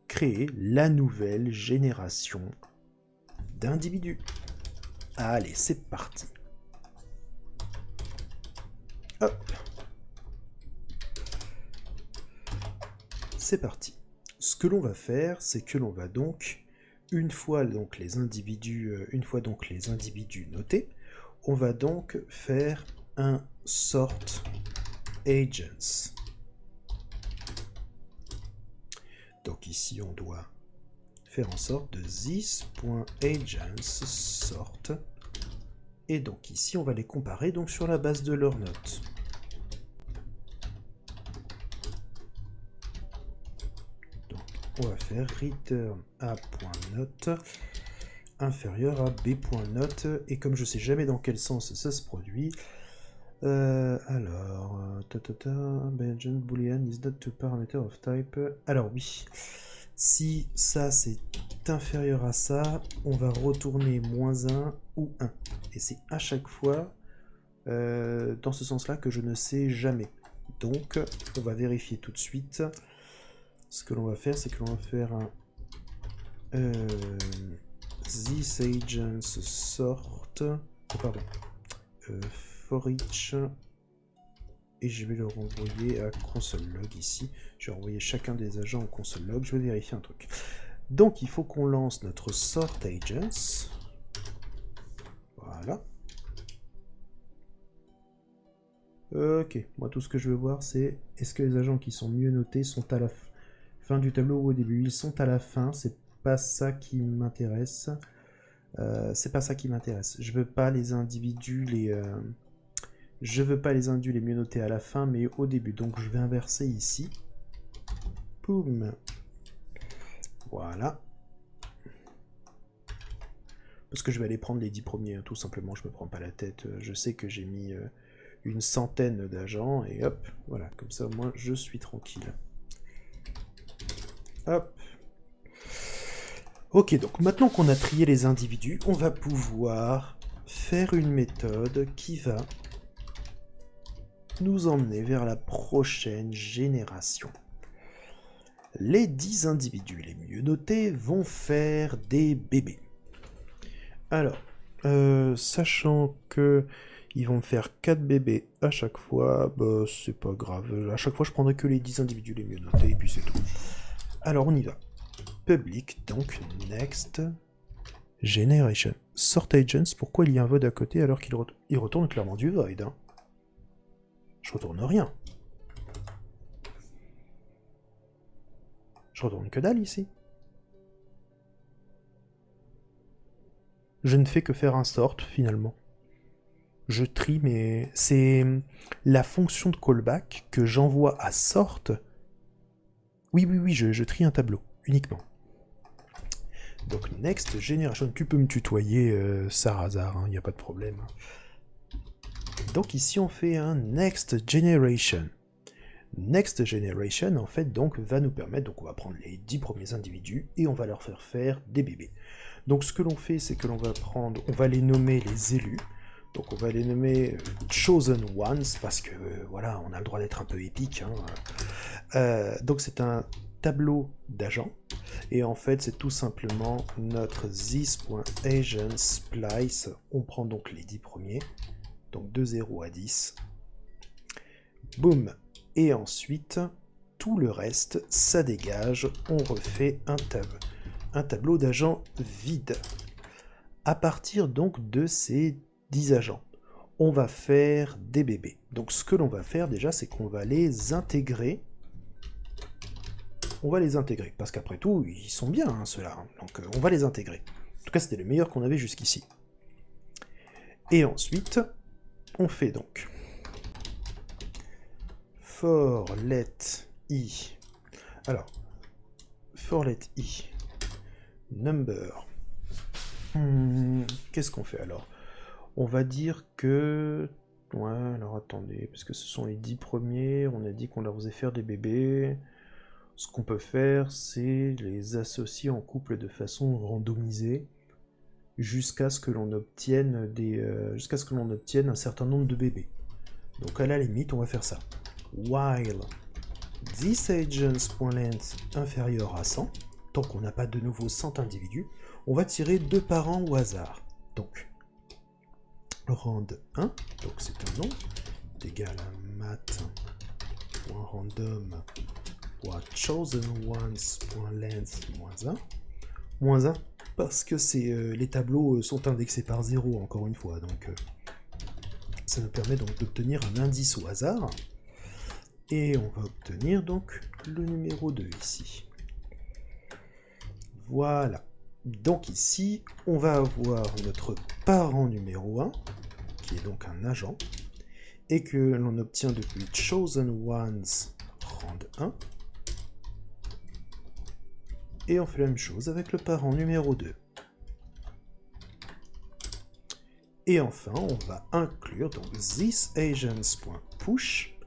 créer la nouvelle génération d'individus. Allez, c'est parti. Hop. C'est parti. ce que l'on va faire, c'est que l'on va donc, une fois donc les individus notés, on va donc faire un sort agents. Donc ici, on doit faire en sorte de this.agents sort. Et donc ici, on va les comparer donc sur la base de leurs notes. Donc, on va faire return a.note inférieur à b.note. Et comme je sais jamais dans quel sens ça se produit, agent boolean is not a parameter of type. Alors oui, si ça c'est inférieur à ça, on va retourner -1 ou 1. Et c'est à chaque fois dans ce sens-là que je ne sais jamais. Donc, on va vérifier tout de suite. Ce que l'on va faire, c'est que l'on va faire un this agents sort, for each, et je vais le renvoyer à console log ici. Je vais renvoyer chacun des agents au console log. Je vais vérifier un truc. Donc, il faut qu'on lance notre sort agents. Voilà. Ok, moi tout ce que je veux voir c'est est-ce que les agents qui sont mieux notés sont à la fin du tableau ou au début. Ils sont à la fin, c'est pas ça qui m'intéresse. C'est pas ça qui m'intéresse. Je veux pas les individus les mieux notés à la fin, mais au début. Donc je vais inverser ici. Boum. Voilà. Parce que je vais aller prendre les 10 premiers, hein, tout simplement. Je me prends pas la tête. Je sais que j'ai mis une centaine d'agents, et hop, voilà, comme ça, moi, je suis tranquille. Hop. Ok, donc maintenant qu'on a trié les individus, on va pouvoir faire une méthode qui va nous emmener vers la prochaine génération. Les 10 individus les mieux notés vont faire des bébés. Alors, sachant que ils vont me faire 4 bébés à chaque fois, bah c'est pas grave. À chaque fois, je prendrai que les 10 individus les mieux notés, et puis c'est tout. Alors, on y va. Public, donc next generation. Sort agents, pourquoi il y a un void à côté alors qu'il retourne clairement du void, hein. Je retourne rien. Je retourne que dalle ici. Je ne fais que faire un sort finalement. Je trie, mais c'est la fonction de callback que j'envoie à sort. Oui, je trie un tableau, uniquement. Donc, next generation, tu peux me tutoyer, Sarazar, il n'y a pas de problème. Donc ici, on fait un next generation. Next generation, en fait, donc, va nous permettre, donc on va prendre les 10 premiers individus et on va leur faire des bébés. Donc ce que l'on fait, c'est que l'on va prendre, on va les nommer les élus. Donc on va les nommer Chosen Ones, parce que voilà, on a le droit d'être un peu épique, hein. Donc c'est un tableau d'agents, et en fait c'est tout simplement notre this.agentSplice. On prend donc les 10 premiers, donc de 0 à 10. Boum. Et ensuite, tout le reste, ça dégage, on refait un tableau d'agents vide. À partir donc de ces 10 agents, on va faire des bébés. Donc ce que l'on va faire déjà, c'est qu'on va les intégrer. On va les intégrer, parce qu'après tout, ils sont bien, hein, ceux-là. Hein. Donc on va les intégrer. En tout cas, c'était le meilleur qu'on avait jusqu'ici. Et ensuite, on fait donc for let i. Alors, for let i number. Qu'est-ce qu'on fait alors? On va dire que... Ouais, alors attendez, parce que ce sont les 10 premiers, on a dit qu'on leur faisait faire des bébés. Ce qu'on peut faire, c'est les associer en couple de façon randomisée, jusqu'à ce que l'on obtienne un certain nombre de bébés. Donc à la limite, on va faire ça. While thisAgents.length inférieur à 100, tant qu'on n'a pas de nouveau 100 individus, on va tirer 2 parents au hasard. Donc, rand 1, donc c'est un nom, est égal à math.random chosen ones.length moins 1, parce que les tableaux sont indexés par 0 encore une fois, donc ça nous permet donc d'obtenir un indice au hasard, et on va obtenir donc le numéro 2 ici. Voilà. Donc ici, on va avoir notre parent numéro 1, qui est donc un agent, et que l'on obtient depuis chosen ones rand 1. Et on fait la même chose avec le parent numéro 2. Et enfin, on va inclure donc thisagents.push,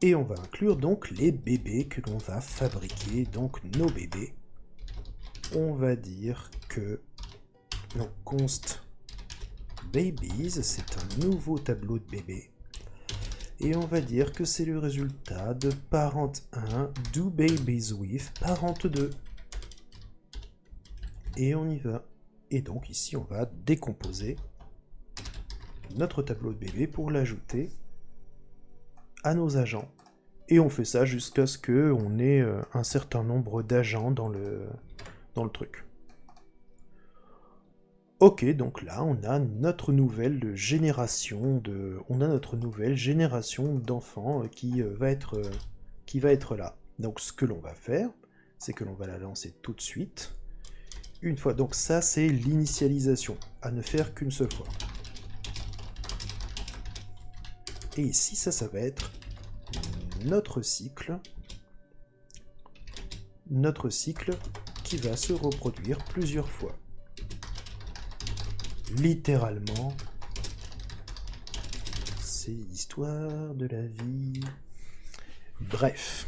et on va inclure donc les bébés que l'on va fabriquer, donc nos bébés. On va dire que donc const babies, c'est un nouveau tableau de bébés. Et on va dire que c'est le résultat de parent 1 do babies with parent 2. Et on y va. Et donc ici, on va décomposer notre tableau de bébé pour l'ajouter à nos agents. Et on fait ça jusqu'à ce qu'on ait un certain nombre d'agents dans le truc. Ok, donc là, on a notre nouvelle génération d'enfants qui va être là. Donc ce que l'on va faire, c'est que l'on va la lancer tout de suite. Une fois, donc ça c'est l'initialisation, à ne faire qu'une seule fois. Et ici, ça va être notre cycle qui va se reproduire plusieurs fois. Littéralement, c'est l'histoire de la vie. Bref.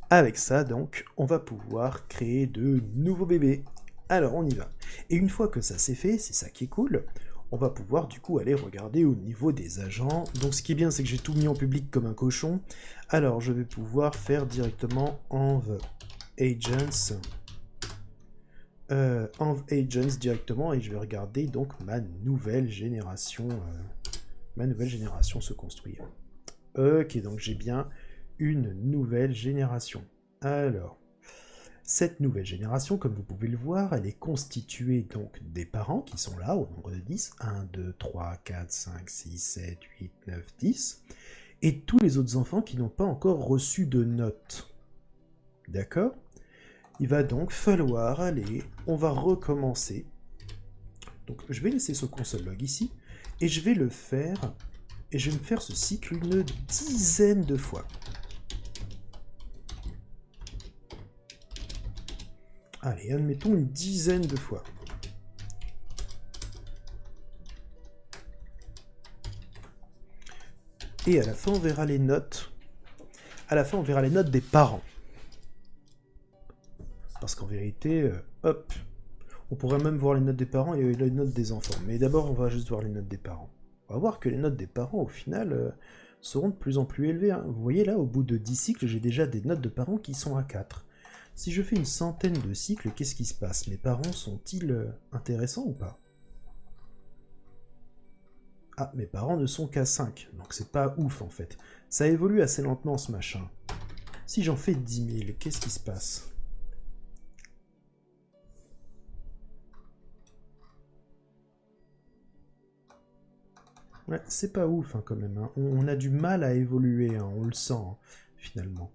Avec ça, donc, on va pouvoir créer de nouveaux bébés. Alors, on y va. Et une fois que ça c'est fait, c'est ça qui est cool, on va pouvoir du coup aller regarder au niveau des agents. Donc ce qui est bien, c'est que j'ai tout mis en public comme un cochon. Alors, je vais pouvoir faire directement env agents directement, et je vais regarder donc ma nouvelle génération se construire. Ok, donc j'ai bien une nouvelle génération. Alors, cette nouvelle génération, comme vous pouvez le voir, elle est constituée donc des parents qui sont là au nombre de 10, 1, 2, 3, 4, 5, 6, 7, 8, 9, 10, et tous les autres enfants qui n'ont pas encore reçu de notes. D'accord ? Il va donc falloir aller, on va recommencer. Donc je vais laisser ce console log ici, et je vais le faire, et je vais me faire ce cycle une dizaine de fois. Allez, admettons une dizaine de fois. Et à la fin, on verra les notes. À la fin, on verra les notes des parents. Parce qu'en vérité, hop, on pourrait même voir les notes des parents et les notes des enfants. Mais d'abord, on va juste voir les notes des parents. On va voir que les notes des parents, au final, seront de plus en plus élevées. Hein. Vous voyez là, au bout de 10 cycles, j'ai déjà des notes de parents qui sont à 4. Si je fais une centaine de cycles, qu'est-ce qui se passe? Mes parents sont-ils intéressants ou pas? Ah, mes parents ne sont qu'à 5, donc c'est pas ouf en fait. Ça évolue assez lentement ce machin. Si j'en fais 10 000, qu'est-ce qui se passe? Ouais, c'est pas ouf hein, quand même. Hein. On a du mal à évoluer, hein, on le sent hein, finalement.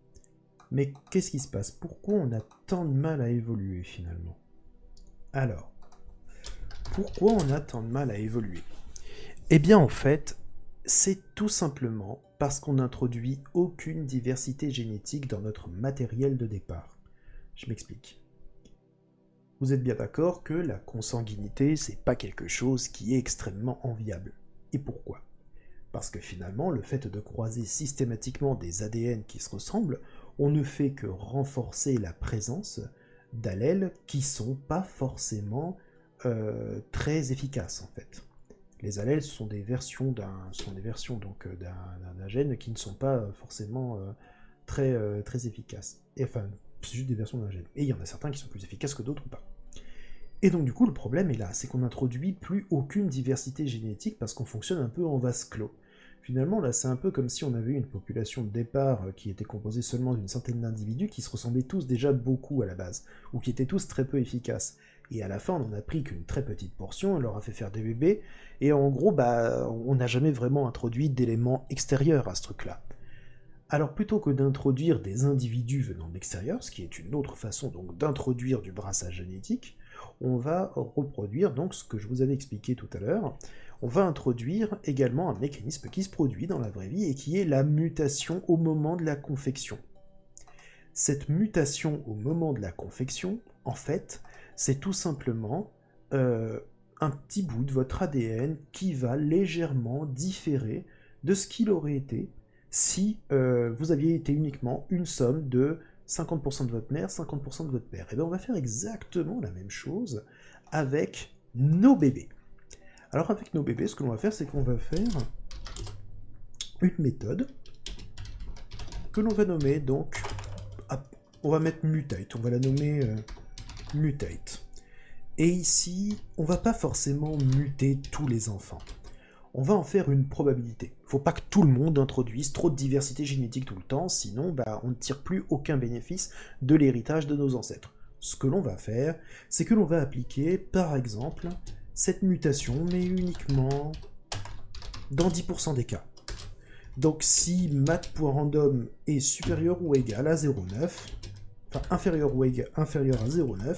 Mais qu'est-ce qui se passe? Pourquoi on a tant de mal à évoluer finalement? Alors, pourquoi on a tant de mal à évoluer? Eh bien en fait, c'est tout simplement parce qu'on n'introduit aucune diversité génétique dans notre matériel de départ. Je m'explique. Vous êtes bien d'accord que la consanguinité, c'est pas quelque chose qui est extrêmement enviable. Et pourquoi? Parce que finalement, le fait de croiser systématiquement des ADN qui se ressemblent, on ne fait que renforcer la présence d'allèles qui sont pas forcément très efficaces en fait. Les allèles sont des versions d'un gène qui ne sont pas forcément très efficaces. Et enfin, c'est juste des versions d'un gène. Et il y en a certains qui sont plus efficaces que d'autres ou pas. Et donc du coup, le problème est là, c'est qu'on n'introduit plus aucune diversité génétique parce qu'on fonctionne un peu en vase clos. Finalement, là, c'est un peu comme si on avait une population de départ qui était composée seulement d'une centaine d'individus qui se ressemblaient tous déjà beaucoup à la base, ou qui étaient tous très peu efficaces. Et à la fin, on n'en a pris qu'une très petite portion, on leur a fait faire des bébés, et en gros, bah, on n'a jamais vraiment introduit d'éléments extérieurs à ce truc-là. Alors plutôt que d'introduire des individus venant de l'extérieur, ce qui est une autre façon donc d'introduire du brassage génétique, on va reproduire donc ce que je vous avais expliqué tout à l'heure. On va introduire également un mécanisme qui se produit dans la vraie vie et qui est la mutation au moment de la confection. Cette mutation au moment de la confection, en fait, c'est tout simplement un petit bout de votre ADN qui va légèrement différer de ce qu'il aurait été si vous aviez été uniquement une somme de 50% de votre mère, 50% de votre père. Et bien on va faire exactement la même chose avec nos bébés. Alors avec nos bébés, ce que l'on va faire, c'est qu'on va faire une méthode que l'on va nommer donc, on va mettre mutate, on va la nommer mutate. Et ici, on va pas forcément muter tous les enfants. On va en faire une probabilité. Faut pas que tout le monde introduise trop de diversité génétique tout le temps, sinon bah, on ne tire plus aucun bénéfice de l'héritage de nos ancêtres. Ce que l'on va faire, c'est que l'on va appliquer, par exemple, cette mutation, mais uniquement dans 10% des cas. Donc si mat.random est supérieur ou égal à 0,9, enfin inférieur à 0,9,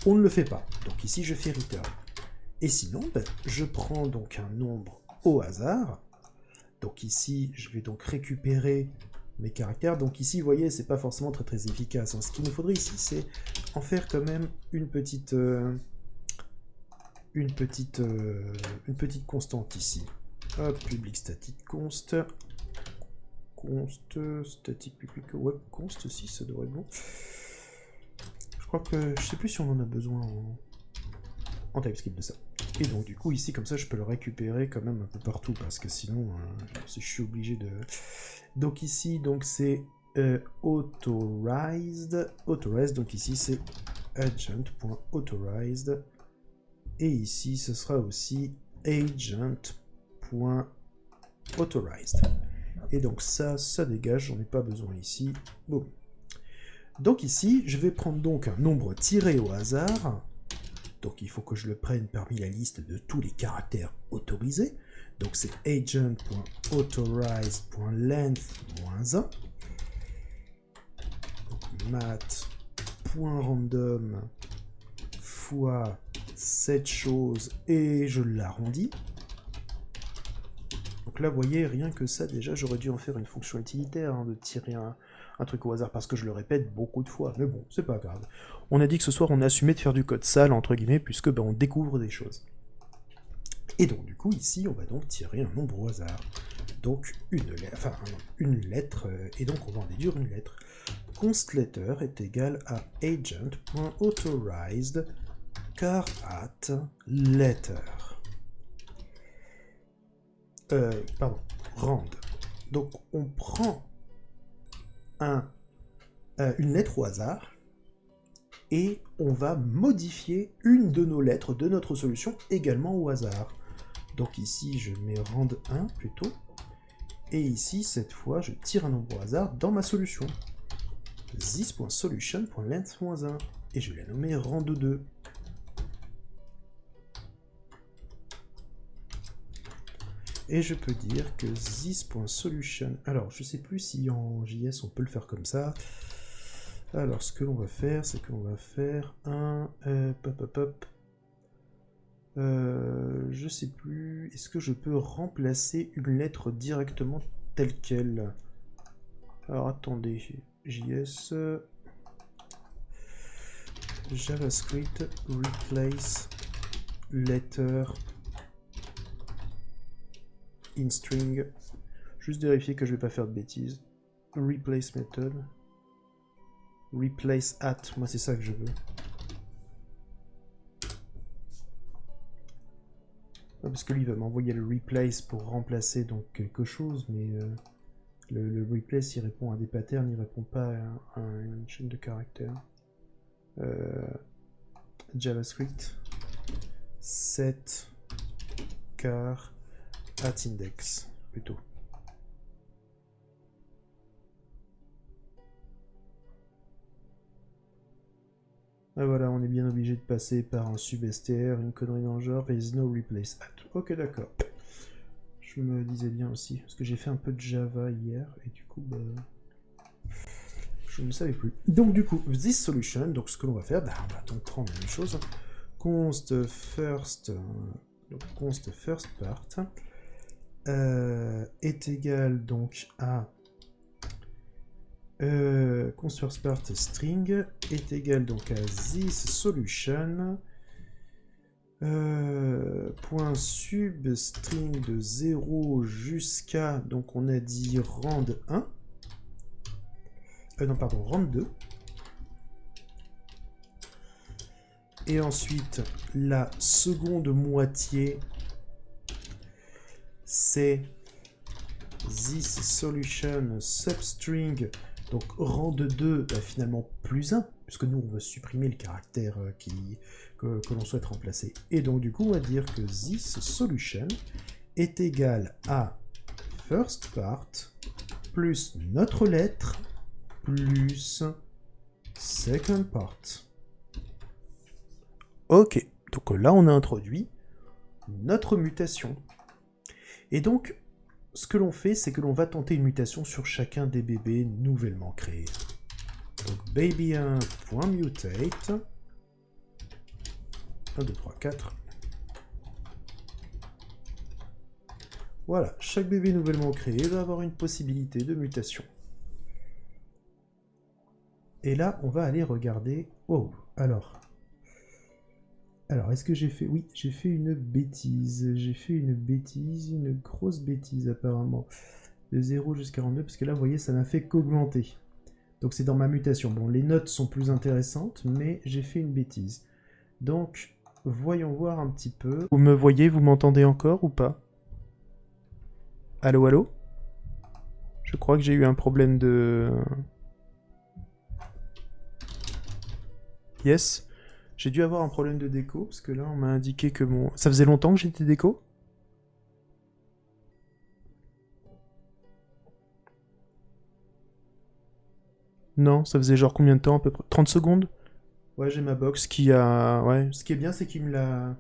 on ne le fait pas. Donc ici je fais return. Et sinon, ben, je prends donc un nombre au hasard. Donc ici, je vais donc récupérer mes caractères. Donc ici, vous voyez, c'est pas forcément très très efficace. Ce qu'il nous faudrait ici, c'est en faire quand même une petite constante ici. Hop, public static const. Const static public web const, si ça devrait être bon. Je crois que je sais plus si on en a besoin en TypeScript de ça. Et donc du coup ici comme ça je peux le récupérer quand même un peu partout parce que sinon je suis obligé de... Donc ici donc c'est authorized, donc ici c'est agent.authorized et ici ce sera aussi agent.authorized. Et donc ça dégage, j'en ai pas besoin ici. Bon. Donc ici je vais prendre donc un nombre tiré au hasard. Donc il faut que je le prenne parmi la liste de tous les caractères autorisés. Donc c'est agent.authorized.length-1. Donc mat.random fois cette chose et je l'arrondis. Donc là, vous voyez, rien que ça, déjà, j'aurais dû en faire une fonction utilitaire, hein, de tirer un truc au hasard, parce que je le répète beaucoup de fois, mais bon, c'est pas grave. On a dit que ce soir, on a assumé de faire du code sale, entre guillemets, puisque ben, on découvre des choses. Et donc, du coup, ici, on va donc tirer un nombre au hasard. Donc, une lettre, et donc on va en déduire une lettre. Const letter est égal à agent.authorized car at letter. Rand. Donc on prend une lettre au hasard et on va modifier une de nos lettres de notre solution également au hasard. Donc ici je mets rand 1 plutôt, et ici cette fois je tire un nombre au hasard dans ma solution. this.solution.length-1 et je l'ai nommé rand 2. Et je peux dire que this.solution... Alors, je sais plus si en JS on peut le faire comme ça. Alors, ce que l'on va faire, c'est qu'on va faire un... je sais plus... Est-ce que je peux remplacer une lettre directement telle qu'elle? Alors, attendez. JS... JavaScript replace letter... in string, juste vérifier que je vais pas faire de bêtises. Replace method. Replace at, moi c'est ça que je veux. Parce que lui va m'envoyer le replace pour remplacer donc quelque chose, mais le replace il répond à des patterns, il répond pas à une chaîne de caractères. JavaScript set car at index. plutôt. Ah voilà, on est bien obligé de passer par un sub-str, une connerie dans le genre, there is no replace at. Ok, d'accord. Je me disais bien aussi, parce que j'ai fait un peu de Java hier, et du coup, bah, je ne savais plus. Donc du coup, this solution, donc ce que l'on va faire, bah, on va donc prendre la même chose. Const first, donc const first part est égal donc à const first part string est égal donc à this solution point sub string de 0 jusqu'à, donc on a dit rand 1, non pardon, rand 2, et ensuite la seconde moitié c'est this solution substring, donc rand 2 bah, finalement plus 1, puisque nous on veut supprimer le caractère que l'on souhaite remplacer. Et donc du coup on va dire que this solution est égal à first part plus notre lettre plus second part. Ok, donc là on a introduit notre mutation. Et donc ce que l'on fait, c'est que l'on va tenter une mutation sur chacun des bébés nouvellement créés. Donc baby1.mutate 1, 2, 3, 4. Voilà, chaque bébé nouvellement créé va avoir une possibilité de mutation. Et là, on va aller regarder... Oh, alors, est-ce que j'ai fait... Oui, j'ai fait une bêtise. J'ai fait une bêtise, une grosse bêtise apparemment. De 0 jusqu'à 42, parce que là, vous voyez, ça n'a fait qu'augmenter. Donc c'est dans ma mutation. Bon, les notes sont plus intéressantes, mais j'ai fait une bêtise. Donc, voyons voir un petit peu. Vous me voyez, vous m'entendez encore ou pas? Allô, allô? Je crois que j'ai eu un problème de... Yes. J'ai dû avoir un problème de déco, parce que là, on m'a indiqué que mon... Ça faisait longtemps que j'étais déco? Non, ça faisait genre combien de temps à peu près? 30 secondes? Ouais, j'ai ma box qui a... Ouais, ce qui est bien, c'est qu'il me l'a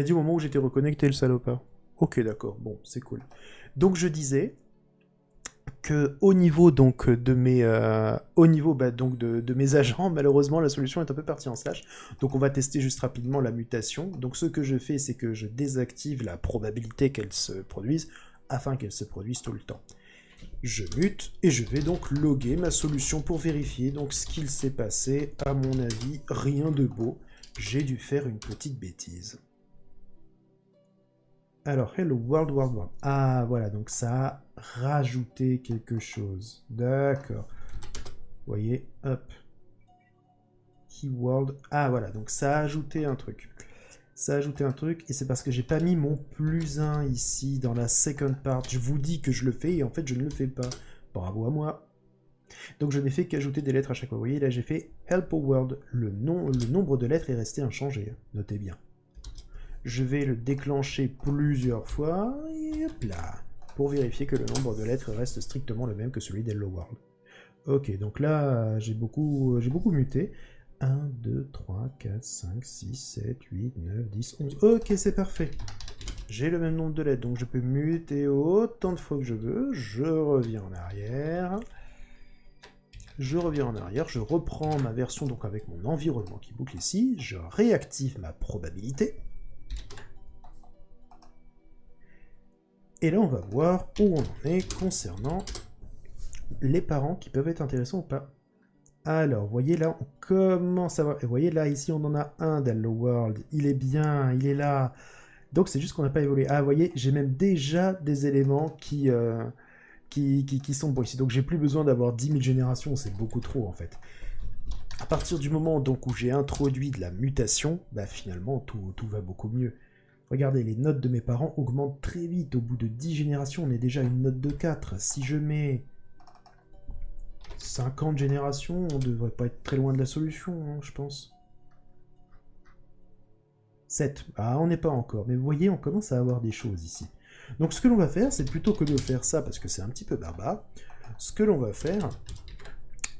dit au moment où j'étais reconnecté, le salopard. Ok, d'accord, bon, c'est cool. Donc je disais que au niveau donc de mes donc de mes agents, malheureusement la solution est un peu partie en slash. Donc on va tester juste rapidement la mutation. Donc ce que je fais, c'est que je désactive la probabilité qu'elle se produise afin qu'elle se produise tout le temps. Je mute et je vais donc loguer ma solution pour vérifier donc ce qu'il s'est passé. À mon avis, rien de beau. J'ai dû faire une petite bêtise. Alors, hello world, world, world. Ah, voilà, donc ça a rajouté quelque chose. D'accord. Vous voyez, hop. Keyword. Ah, voilà, donc ça a ajouté un truc. Ça a ajouté un truc, et c'est parce que j'ai pas mis mon plus 1 ici, dans la second part. Je vous dis que je le fais, et en fait, je ne le fais pas. Bravo à moi. Donc, je n'ai fait qu'ajouter des lettres à chaque fois. Vous voyez, là, j'ai fait hello world. Le nombre de lettres est resté inchangé. Notez bien. Je vais le déclencher plusieurs fois, et hop là, pour vérifier que le nombre de lettres reste strictement le même que celui d'Hello World. Ok, donc là, j'ai beaucoup muté. 1, 2, 3, 4, 5, 6, 7, 8, 9, 10, 11. Ok, c'est parfait. J'ai le même nombre de lettres, donc je peux muter autant de fois que je veux. Je reviens en arrière. Je reviens en arrière, je reprends ma version donc avec mon environnement qui boucle ici. Je réactive ma probabilité. Et là, on va voir où on en est concernant les parents qui peuvent être intéressants ou pas. Alors, vous voyez là, on commence à voir... Et vous voyez là, ici, on en a un d'Hello World. Il est bien, il est là. Donc, c'est juste qu'on n'a pas évolué. Ah, vous voyez, j'ai même déjà des éléments qui sont bons ici. Donc, j'ai plus besoin d'avoir 10 000 générations. C'est beaucoup trop, en fait. À partir du moment donc, où j'ai introduit de la mutation, bah, finalement, tout va beaucoup mieux. Regardez, les notes de mes parents augmentent très vite. Au bout de 10 générations, on est déjà à une note de 4. Si je mets 50 générations, on devrait pas être très loin de la solution, hein, je pense. 7. Ah, on n'est pas encore. Mais vous voyez, on commence à avoir des choses ici. Donc ce que l'on va faire, c'est plutôt que de faire ça, parce que c'est un petit peu barbare, ce que l'on va faire,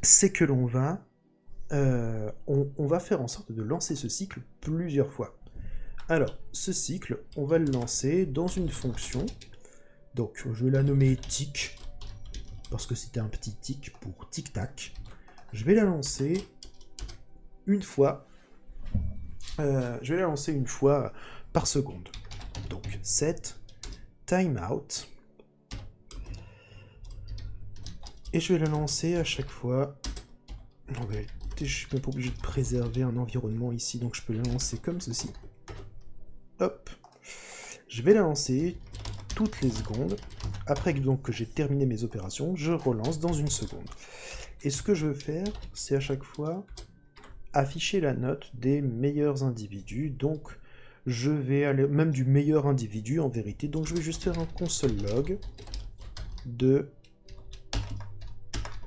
c'est que l'on va, on va faire en sorte de lancer ce cycle plusieurs fois. Alors, ce cycle, on va le lancer dans une fonction, donc je vais la nommer tic, parce que c'était un petit tic pour tic-tac. Je vais la lancer une fois, par seconde. Donc, set timeout, et je vais la lancer à chaque fois. En réalité, je suis même pas obligé de préserver un environnement ici, donc je peux la lancer comme ceci. Hop, je vais la lancer toutes les secondes. Après donc, que j'ai terminé mes opérations, je relance dans une seconde. Et ce que je veux faire, c'est à chaque fois afficher la note des meilleurs individus. Donc, je vais aller même du meilleur individu en vérité. Donc, je vais juste faire un console log de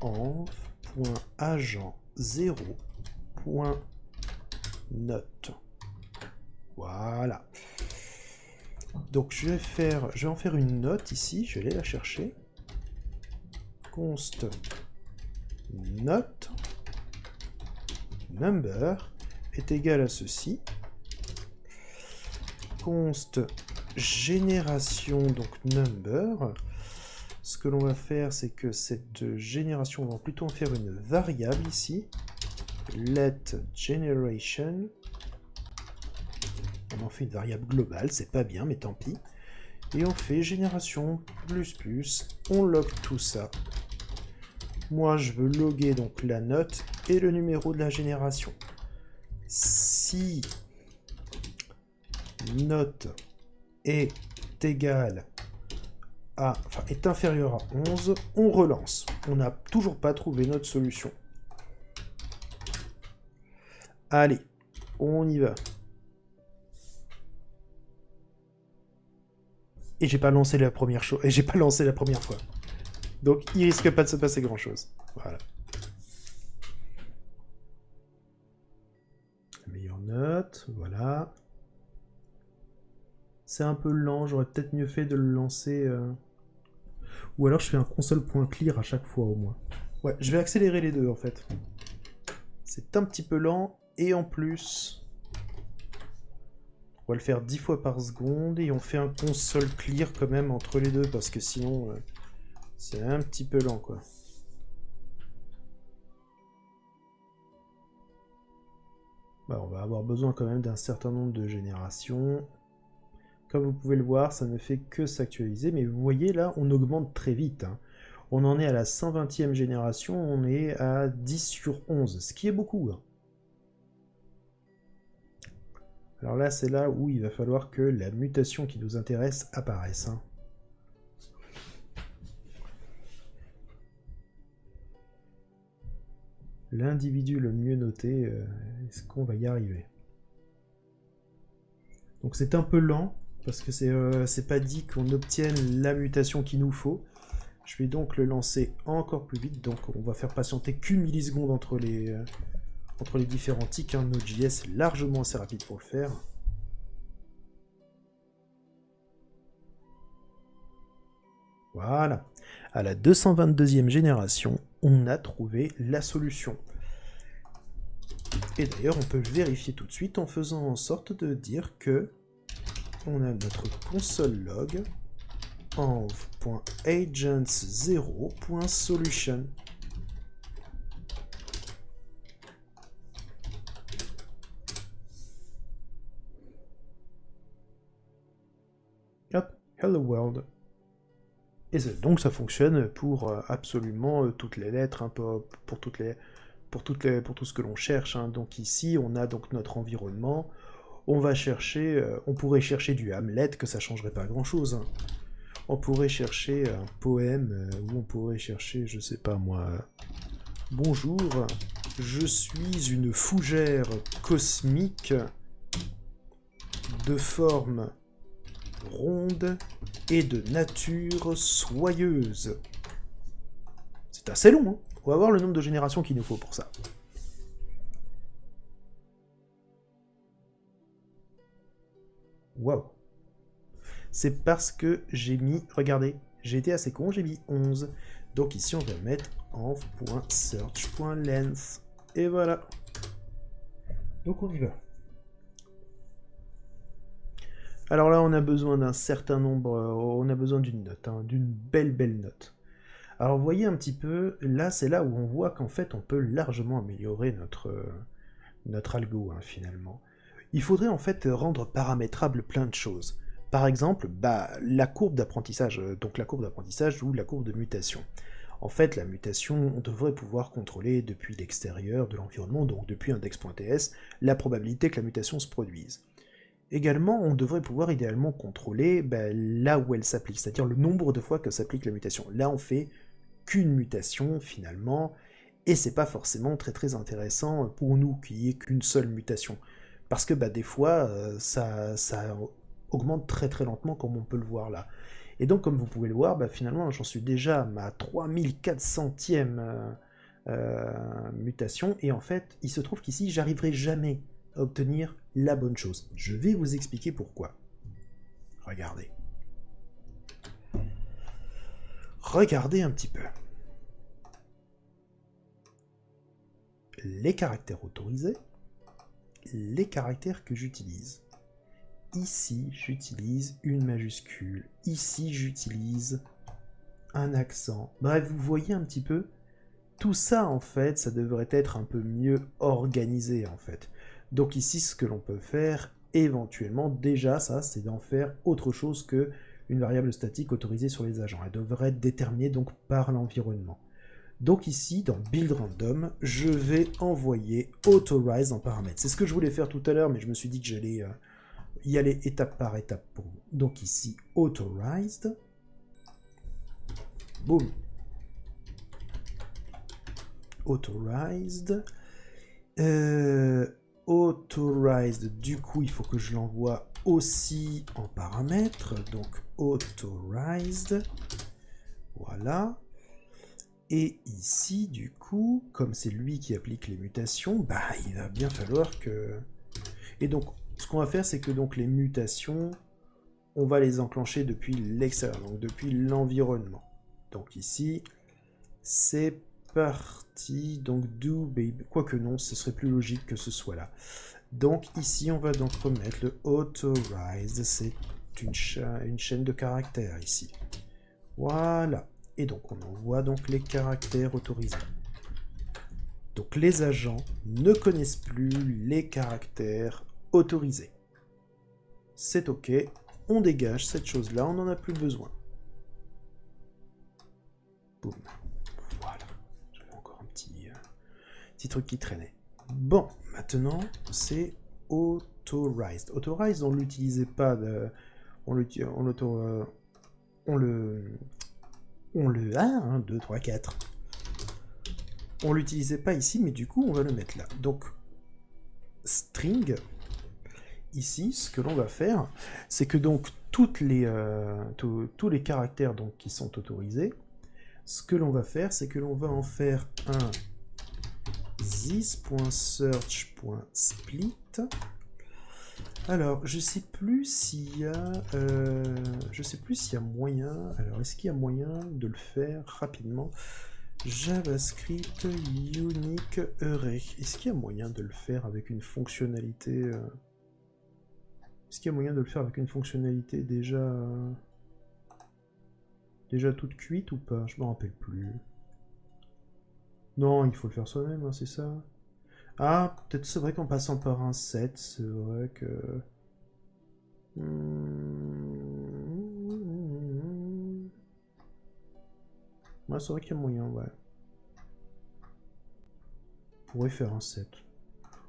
env.agent0.note. Voilà. Donc je vais en faire une note ici, je vais aller la chercher. Const note number est égal à ceci. Const génération, donc number. Ce que l'on va faire, c'est que cette génération, on va plutôt en faire une variable ici. Let generation. On en fait une variable globale, c'est pas bien, mais tant pis. Et on fait génération plus, on log tout ça. Moi, je veux loguer donc la note et le numéro de la génération. Si note est égale à, enfin, est inférieur à 11, on relance. On n'a toujours pas trouvé notre solution. Allez, on y va. Et j'ai pas lancé la première chose, et j'ai pas lancé la première fois. Donc il risque pas de se passer grand chose. Voilà. Meilleure note, voilà. C'est un peu lent, j'aurais peut-être mieux fait de le lancer. Ou alors je fais un console.clear à chaque fois au moins. Ouais, je vais accélérer les deux en fait. C'est un petit peu lent, et en plus, on va le faire 10 fois par seconde, et on fait un console clear quand même entre les deux, parce que sinon, c'est un petit peu lent quoi. Bah, on va avoir besoin quand même d'un certain nombre de générations. Comme vous pouvez le voir, ça ne fait que s'actualiser, mais vous voyez là, on augmente très vite. Hein. On en est à la 120e génération, on est à 10 sur 11, ce qui est beaucoup. Hein. Alors là, c'est là où il va falloir que la mutation qui nous intéresse apparaisse. Hein. L'individu le mieux noté, est-ce qu'on va y arriver? Donc c'est un peu lent, parce que c'est pas dit qu'on obtienne la mutation qu'il nous faut. Je vais donc le lancer encore plus vite, donc on va faire patienter qu'une milliseconde entre les différents ticks. Hein. Node.js est largement assez rapide pour le faire. Voilà. À la 222e génération, on a trouvé la solution. Et d'ailleurs, on peut le vérifier tout de suite en faisant en sorte de dire que on a notre console log env.agents0.solution. Hop, hello world. Et donc ça fonctionne pour absolument toutes les lettres, hein, pour tout ce que l'on cherche. Hein. Donc ici, on a donc notre environnement. On va chercher, on pourrait chercher du Hamlet, que ça changerait pas grand-chose. Hein. On pourrait chercher un poème, ou on pourrait chercher, je sais pas moi, bonjour, je suis une fougère cosmique de forme ronde et de nature soyeuse. C'est assez long, hein. On va voir le nombre de générations qu'il nous faut pour ça. Waouh. C'est parce que j'ai mis, regardez, j'ai été assez con, j'ai mis 11. Donc ici, on va mettre env.search.length. Et voilà. Donc on y va. Alors là, on a besoin d'un certain nombre, on a besoin d'une note, hein, d'une belle note. Alors vous voyez un petit peu, là c'est là où on voit qu'en fait on peut largement améliorer notre algo finalement. Il faudrait en fait rendre paramétrable plein de choses. Par exemple, la courbe d'apprentissage, donc la courbe d'apprentissage ou la courbe de mutation. En fait, la mutation, on devrait pouvoir contrôler depuis l'extérieur de l'environnement, donc depuis index.ts, la probabilité que la mutation se produise. Également, on devrait pouvoir idéalement contrôler là où elle s'applique, c'est-à-dire le nombre de fois que s'applique la mutation. Là, on fait qu'une mutation finalement, et c'est pas forcément très intéressant pour nous qu'il n'y ait qu'une seule mutation. Parce que des fois, ça augmente très lentement, comme on peut le voir là. Et donc, comme vous pouvez le voir, finalement, j'en suis déjà à ma 3400e mutation, et en fait, il se trouve qu'ici, j'arriverai jamais à obtenir la bonne chose. Je vais vous expliquer pourquoi. Regardez. Regardez un petit peu. Les caractères autorisés, les caractères que j'utilise. Ici, j'utilise une majuscule. Ici, j'utilise un accent. Bref, vous voyez un petit peu. Tout ça, en fait, ça devrait être un peu mieux organisé, en fait. Donc ici, ce que l'on peut faire, éventuellement, déjà, ça, c'est d'en faire autre chose que une variable statique autorisée sur les agents. Elle devrait être déterminée donc par l'environnement. Donc ici, dans Build Random, je vais envoyer Authorize en paramètres. C'est ce que je voulais faire tout à l'heure, mais je me suis dit que j'allais y aller étape par étape pour vous. Donc ici, Authorized. Boum. Authorized. Authorized, du coup, il faut que je l'envoie aussi en paramètres. Donc, Authorized. Voilà. Et ici, du coup, comme c'est lui qui applique les mutations, il va bien falloir que... Et donc, ce qu'on va faire, c'est que donc les mutations, on va les enclencher depuis l'extérieur, donc depuis l'environnement. Donc ici, c'est parti. Donc do baby, quoique non, ce serait plus logique que ce soit là. Donc ici, on va donc remettre le authorized, c'est une chaîne de caractères ici. Voilà. Et donc on envoie donc les caractères autorisés. Donc les agents ne connaissent plus les caractères autorisés. C'est ok, on dégage cette chose-là, on n'en a plus besoin. Boum. Voilà. J'avais encore un petit truc qui traînait. Bon, maintenant c'est authorized. Authorized, on ne l'utilisait pas, on le 1, 2, 3, 4. On l'utilisait pas ici, mais du coup, on va le mettre là. Donc, string, ici, ce que l'on va faire, c'est que donc tous les caractères donc, qui sont autorisés, ce que l'on va faire, c'est que l'on va en faire un this.search.split. Alors, je sais plus s'il y a moyen. Alors, est-ce qu'il y a moyen de le faire rapidement? JavaScript unique array. Est-ce qu'il y a moyen de le faire avec une fonctionnalité Est-ce qu'il y a moyen de le faire avec une fonctionnalité déjà toute cuite ou pas? Je me rappelle plus. Non, il faut le faire soi-même, hein, c'est ça? Ah, peut-être c'est vrai qu'en passant par un set, c'est vrai que... Ouais, c'est vrai qu'il y a moyen, ouais. On pourrait faire un set.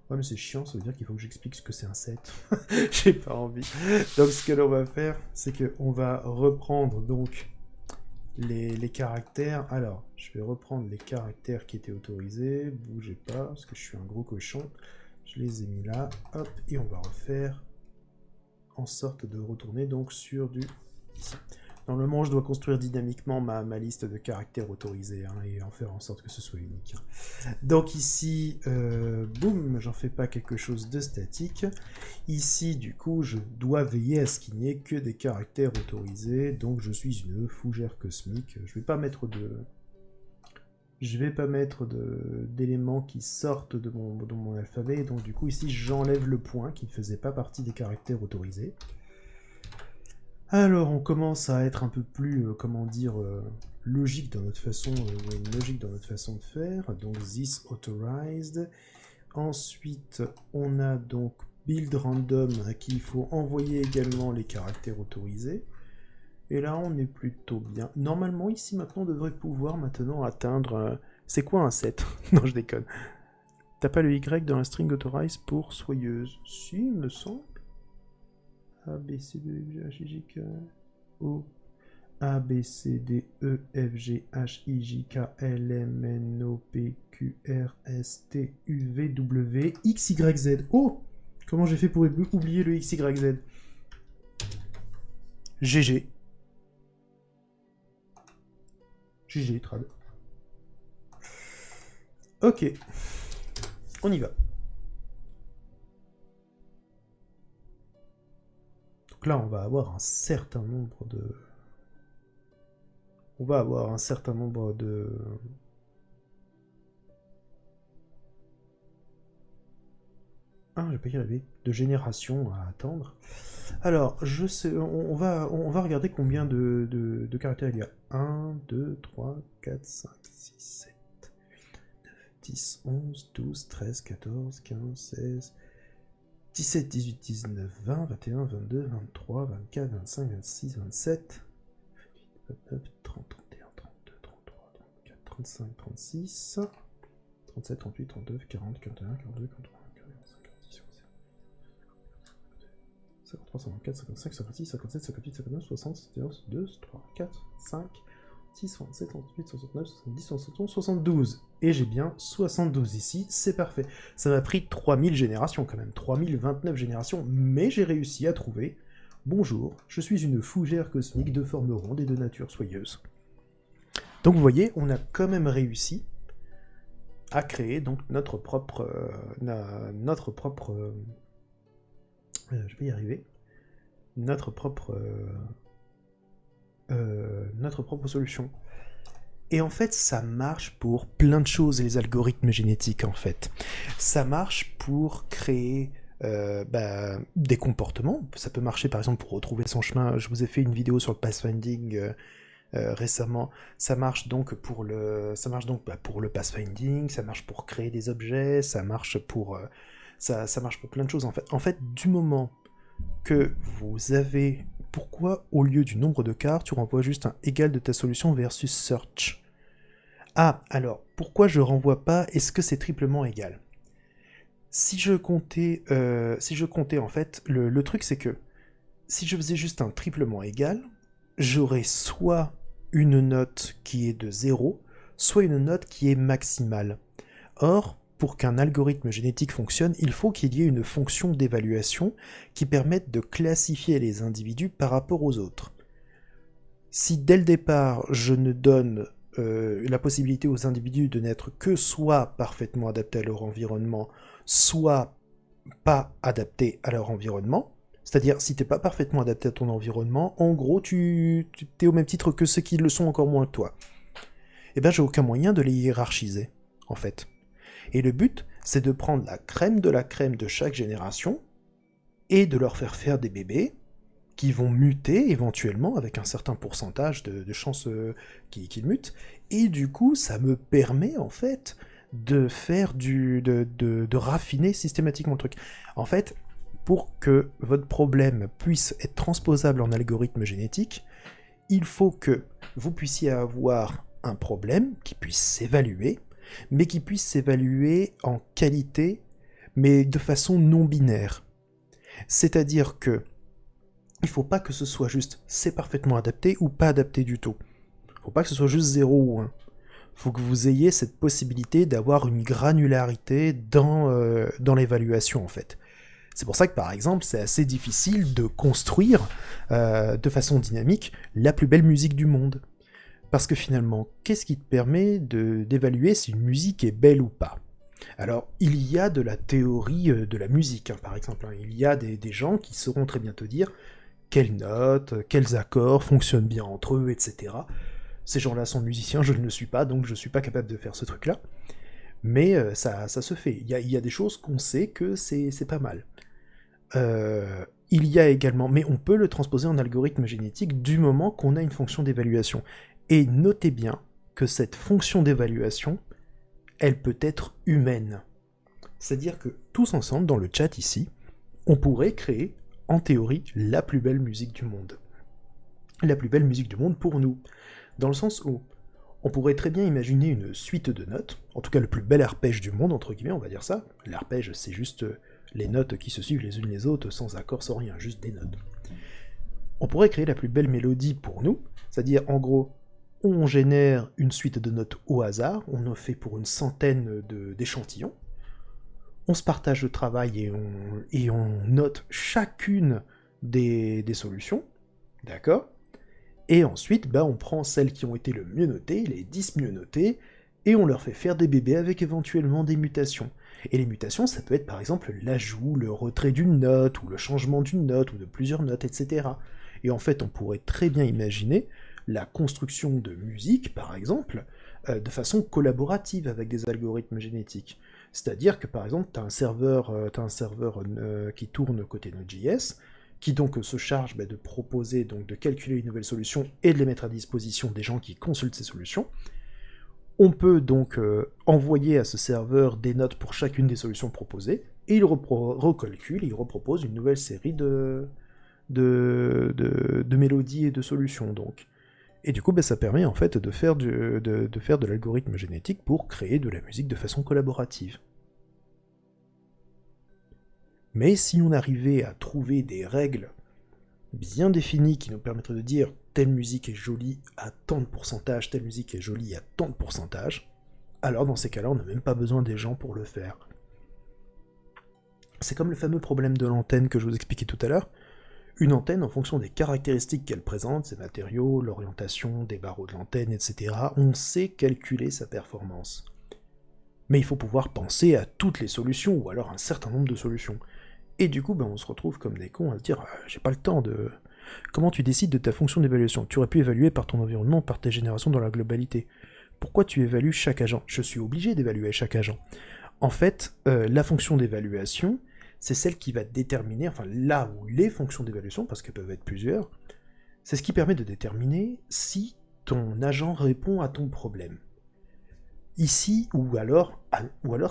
Ouais, mais c'est chiant, ça veut dire qu'il faut que j'explique ce que c'est un set. J'ai pas envie. Donc ce que l'on va faire, c'est qu'on va reprendre donc les caractères. Alors, je vais reprendre les caractères qui étaient autorisés. Bougez pas, parce que je suis un gros cochon. Je les ai mis là. Hop, et on va refaire en sorte de retourner donc sur du... ici. Normalement, je dois construire dynamiquement ma liste de caractères autorisés hein, et en faire en sorte que ce soit unique. Donc ici, boum, j'en fais pas quelque chose de statique. Ici, du coup, je dois veiller à ce qu'il n'y ait que des caractères autorisés. Donc je suis une fougère cosmique. Je vais pas mettre d'éléments qui sortent de mon alphabet. Donc du coup, ici, j'enlève le point qui ne faisait pas partie des caractères autorisés. Alors, on commence à être un peu plus, logique dans notre façon, de faire. Donc, this authorized. Ensuite, on a donc build random à qui il faut envoyer également les caractères autorisés. Et là, on est plutôt bien. Normalement, ici, maintenant, on devrait pouvoir maintenant atteindre... C'est quoi un set? Non, je déconne. T'as pas le Y dans la string authorized pour soyeuse? Si, il me semble. A, B, C, D, E, F, G, H, I, J, K, O, A, B, C, D, E, F, G, H, I, J, K, L, M, N, O, P, Q, R, S, T, U, V, W, X, Y, Z. Oh! Comment j'ai fait pour oublier le X, Y, Z? GG. GG, trad. Ok. On y va. Donc là, on va avoir un certain nombre de... Ah, je vais pas y arriver. De générations à attendre. Alors, je sais, on va regarder combien de caractères il y a. 1, 2, 3, 4, 5, 6, 7, 9, 10, 11, 12, 13, 14, 15, 16, 17, 18, 19, 20, 21, 22, 23, 24, 25, 26, 27, 29, 30, 31, 32, 33, 34, 35, 36, 37, 38, 39, 40, 41, 42, 43. 53, 54, 55, 56, 57, 58, 59, 60, 61, 62, 3, 4, 5, 6, 67, 68, 69, 70, 71, 72. Et j'ai bien 72 ici, c'est parfait. Ça m'a pris 3000 générations quand même, 3029 générations, mais j'ai réussi à trouver « Bonjour, je suis une fougère cosmique de forme ronde et de nature soyeuse ». Donc vous voyez, on a quand même réussi à créer donc notre propre je vais y arriver. Notre propre solution. Et en fait, ça marche pour plein de choses, les algorithmes génétiques, en fait. Ça marche pour créer des comportements. Ça peut marcher, par exemple, pour retrouver son chemin. Je vous ai fait une vidéo sur le pathfinding récemment. Ça marche donc pour le pathfinding, ça marche pour créer des objets, ça marche pour... Ça marche pour plein de choses en fait. En fait, du moment que vous avez... Pourquoi, au lieu du nombre de cartes, tu renvoies juste un égal de ta solution versus search? Ah, alors, pourquoi je renvoie pas est-ce que c'est triplement égal? Si je comptais en fait, le truc c'est que si je faisais juste un triplement égal, j'aurais soit une note qui est de 0, soit une note qui est maximale. Or, pour qu'un algorithme génétique fonctionne, il faut qu'il y ait une fonction d'évaluation qui permette de classifier les individus par rapport aux autres. Si dès le départ, je ne donne la possibilité aux individus de n'être que soit parfaitement adaptés à leur environnement, soit pas adaptés à leur environnement, c'est-à-dire si t'es pas parfaitement adapté à ton environnement, en gros, tu t'es au même titre que ceux qui le sont encore moins que toi. Eh ben, j'ai aucun moyen de les hiérarchiser, en fait. Et le but, c'est de prendre la crème de chaque génération et de leur faire des bébés qui vont muter éventuellement avec un certain pourcentage de chances qu'ils mutent. Et du coup, ça me permet en fait de faire de raffiner systématiquement le truc. En fait, pour que votre problème puisse être transposable en algorithme génétique, il faut que vous puissiez avoir un problème qui puisse s'évaluer, mais qui puisse s'évaluer en qualité, mais de façon non binaire. C'est-à-dire que il faut pas que ce soit juste c'est parfaitement adapté ou pas adapté du tout. Il faut pas que ce soit juste 0 ou 1. Il faut que vous ayez cette possibilité d'avoir une granularité dans l'évaluation en fait. C'est pour ça que, par exemple, c'est assez difficile de construire de façon dynamique la plus belle musique du monde. Parce que finalement, qu'est-ce qui te permet d'évaluer si une musique est belle ou pas? Alors, il y a de la théorie de la musique, hein, par exemple. Hein. Il y a des gens qui sauront très bien te dire quelles notes, quels accords fonctionnent bien entre eux, etc. Ces gens-là sont musiciens, je ne le suis pas, donc je ne suis pas capable de faire ce truc-là. Mais ça se fait. Il y a des choses qu'on sait que c'est pas mal. Il y a également, mais on peut le transposer en algorithme génétique du moment qu'on a une fonction d'évaluation. Et notez bien que cette fonction d'évaluation, elle peut être humaine. C'est-à-dire que tous ensemble, dans le chat ici, on pourrait créer, en théorie, la plus belle musique du monde. La plus belle musique du monde pour nous. Dans le sens où on pourrait très bien imaginer une suite de notes, en tout cas le plus bel arpège du monde, entre guillemets, on va dire ça. L'arpège, c'est juste les notes qui se suivent les unes les autres, sans accord, sans rien, juste des notes. On pourrait créer la plus belle mélodie pour nous, c'est-à-dire, en gros, on génère une suite de notes au hasard, on en fait pour une centaine d'échantillons, on se partage le travail et on note chacune des solutions, d'accord? Et ensuite, on prend celles qui ont été le mieux notées, les 10 mieux notées, et on leur fait faire des bébés avec éventuellement des mutations. Et les mutations, ça peut être par exemple l'ajout, le retrait d'une note, ou le changement d'une note, ou de plusieurs notes, etc. Et en fait, on pourrait très bien imaginer la construction de musique, par exemple, de façon collaborative avec des algorithmes génétiques. C'est-à-dire que par exemple, tu as un serveur, qui tourne côté Node.js, qui donc se charge de proposer, donc de calculer une nouvelle solution et de les mettre à disposition des gens qui consultent ces solutions. On peut donc envoyer à ce serveur des notes pour chacune des solutions proposées, et il recalcule, il repropose une nouvelle série de mélodies et de solutions, donc. Et du coup, ça permet en fait de faire de l'algorithme génétique pour créer de la musique de façon collaborative. Mais si on arrivait à trouver des règles bien définies qui nous permettraient de dire telle musique est jolie à tant de pourcentage, telle musique est jolie à tant de pourcentage, alors dans ces cas-là, on n'a même pas besoin des gens pour le faire. C'est comme le fameux problème de l'antenne que je vous expliquais tout à l'heure. Une antenne, en fonction des caractéristiques qu'elle présente, ses matériaux, l'orientation des barreaux de l'antenne, etc., on sait calculer sa performance. Mais il faut pouvoir penser à toutes les solutions, ou alors un certain nombre de solutions. Et du coup, on se retrouve comme des cons à se dire j'ai pas le temps de... Comment tu décides de ta fonction d'évaluation? Tu aurais pu évaluer par ton environnement, par tes générations dans la globalité. Pourquoi tu évalues chaque agent? Je suis obligé d'évaluer chaque agent. En fait, la fonction d'évaluation, c'est celle qui va déterminer, enfin là où les fonctions d'évaluation, parce qu'elles peuvent être plusieurs, c'est ce qui permet de déterminer si ton agent répond à ton problème. Ici, ou alors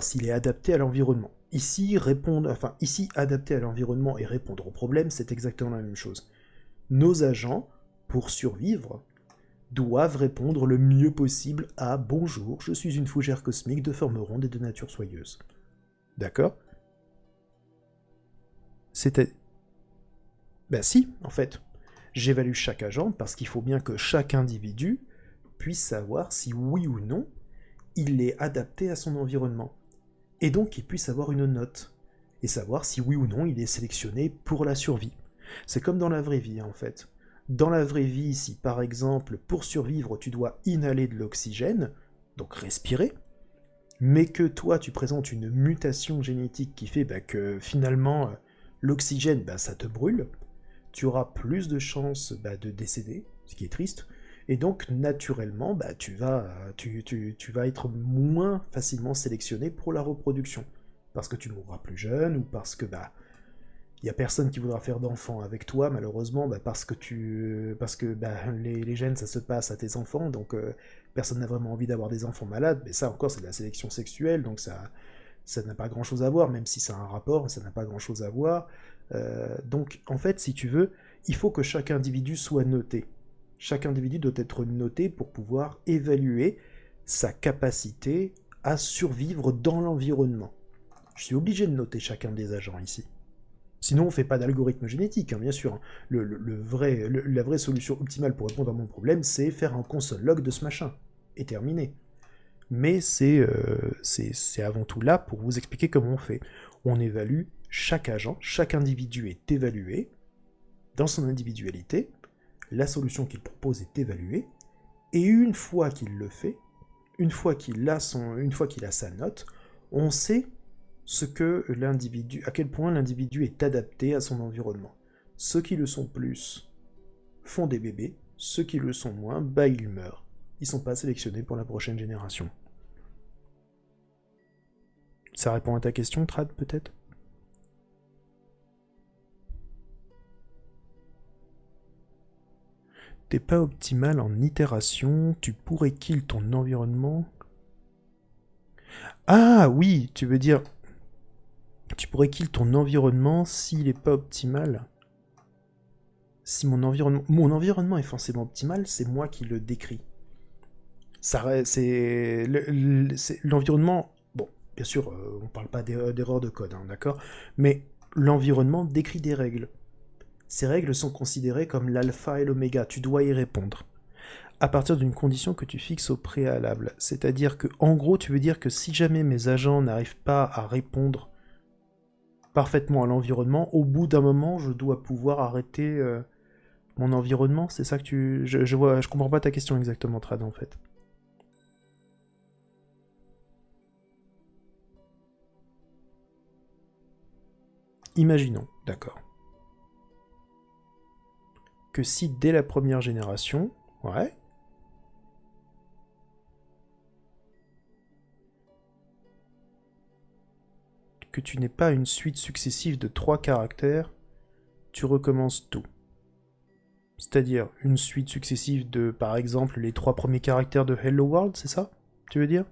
s'il est adapté à l'environnement. Ici, adapté à l'environnement et répondre au problème, c'est exactement la même chose. Nos agents, pour survivre, doivent répondre le mieux possible à « Bonjour, je suis une fougère cosmique de forme ronde et de nature soyeuse ». D'accord? C'était... si, en fait. J'évalue chaque agent parce qu'il faut bien que chaque individu puisse savoir si oui ou non il est adapté à son environnement. Et donc qu'il puisse avoir une note. Et savoir si oui ou non il est sélectionné pour la survie. C'est comme dans la vraie vie, en fait. Dans la vraie vie, si par exemple, pour survivre, tu dois inhaler de l'oxygène, donc respirer, mais que toi, tu présentes une mutation génétique qui fait que finalement, l'oxygène, ça te brûle, tu auras plus de chances de décéder, ce qui est triste, et donc naturellement, tu vas être moins facilement sélectionné pour la reproduction, parce que tu mourras plus jeune, ou parce que il n'y a personne qui voudra faire d'enfants avec toi, malheureusement, parce que les gènes, ça se passe à tes enfants, donc personne n'a vraiment envie d'avoir des enfants malades, mais ça encore, c'est de la sélection sexuelle, donc ça n'a pas grand-chose à voir, même si ça a un rapport, ça n'a pas grand-chose à voir. Donc, en fait, si tu veux, il faut que chaque individu soit noté. Chaque individu doit être noté pour pouvoir évaluer sa capacité à survivre dans l'environnement. Je suis obligé de noter chacun des agents ici. Sinon, on ne fait pas d'algorithme génétique, bien sûr. La vraie solution optimale pour répondre à mon problème, c'est faire un console log de ce machin. Et terminé. Mais c'est avant tout là pour vous expliquer comment on fait. On évalue chaque agent, chaque individu est évalué dans son individualité, la solution qu'il propose est évaluée, et une fois qu'il le fait, une fois qu'il a sa note, on sait à quel point l'individu est adapté à son environnement. Ceux qui le sont plus font des bébés, ceux qui le sont moins, ils meurent. Ils sont pas sélectionnés pour la prochaine génération. Ça répond à ta question, Trad, peut-être? T'es pas optimal en itération, tu pourrais kill ton environnement. Ah oui, tu veux dire... Tu pourrais kill ton environnement s'il est pas optimal. Si mon environnement est forcément optimal, c'est moi qui le décris. C'est l'environnement. Bon, bien sûr, on parle pas d'erreur de code, hein, d'accord. Mais l'environnement décrit des règles. Ces règles sont considérées comme l'alpha et l'oméga. Tu dois y répondre à partir d'une condition que tu fixes au préalable. C'est-à-dire que, en gros, tu veux dire que si jamais mes agents n'arrivent pas à répondre parfaitement à l'environnement, au bout d'un moment, je dois pouvoir arrêter mon environnement. C'est ça que tu... Je comprends pas ta question exactement, Trad, en fait. Imaginons, d'accord, que si dès la première génération, ouais, que tu n'aies pas une suite successive de 3 caractères, tu recommences tout. C'est-à-dire une suite successive de, par exemple, les 3 premiers caractères de Hello World, c'est ça? Tu veux dire?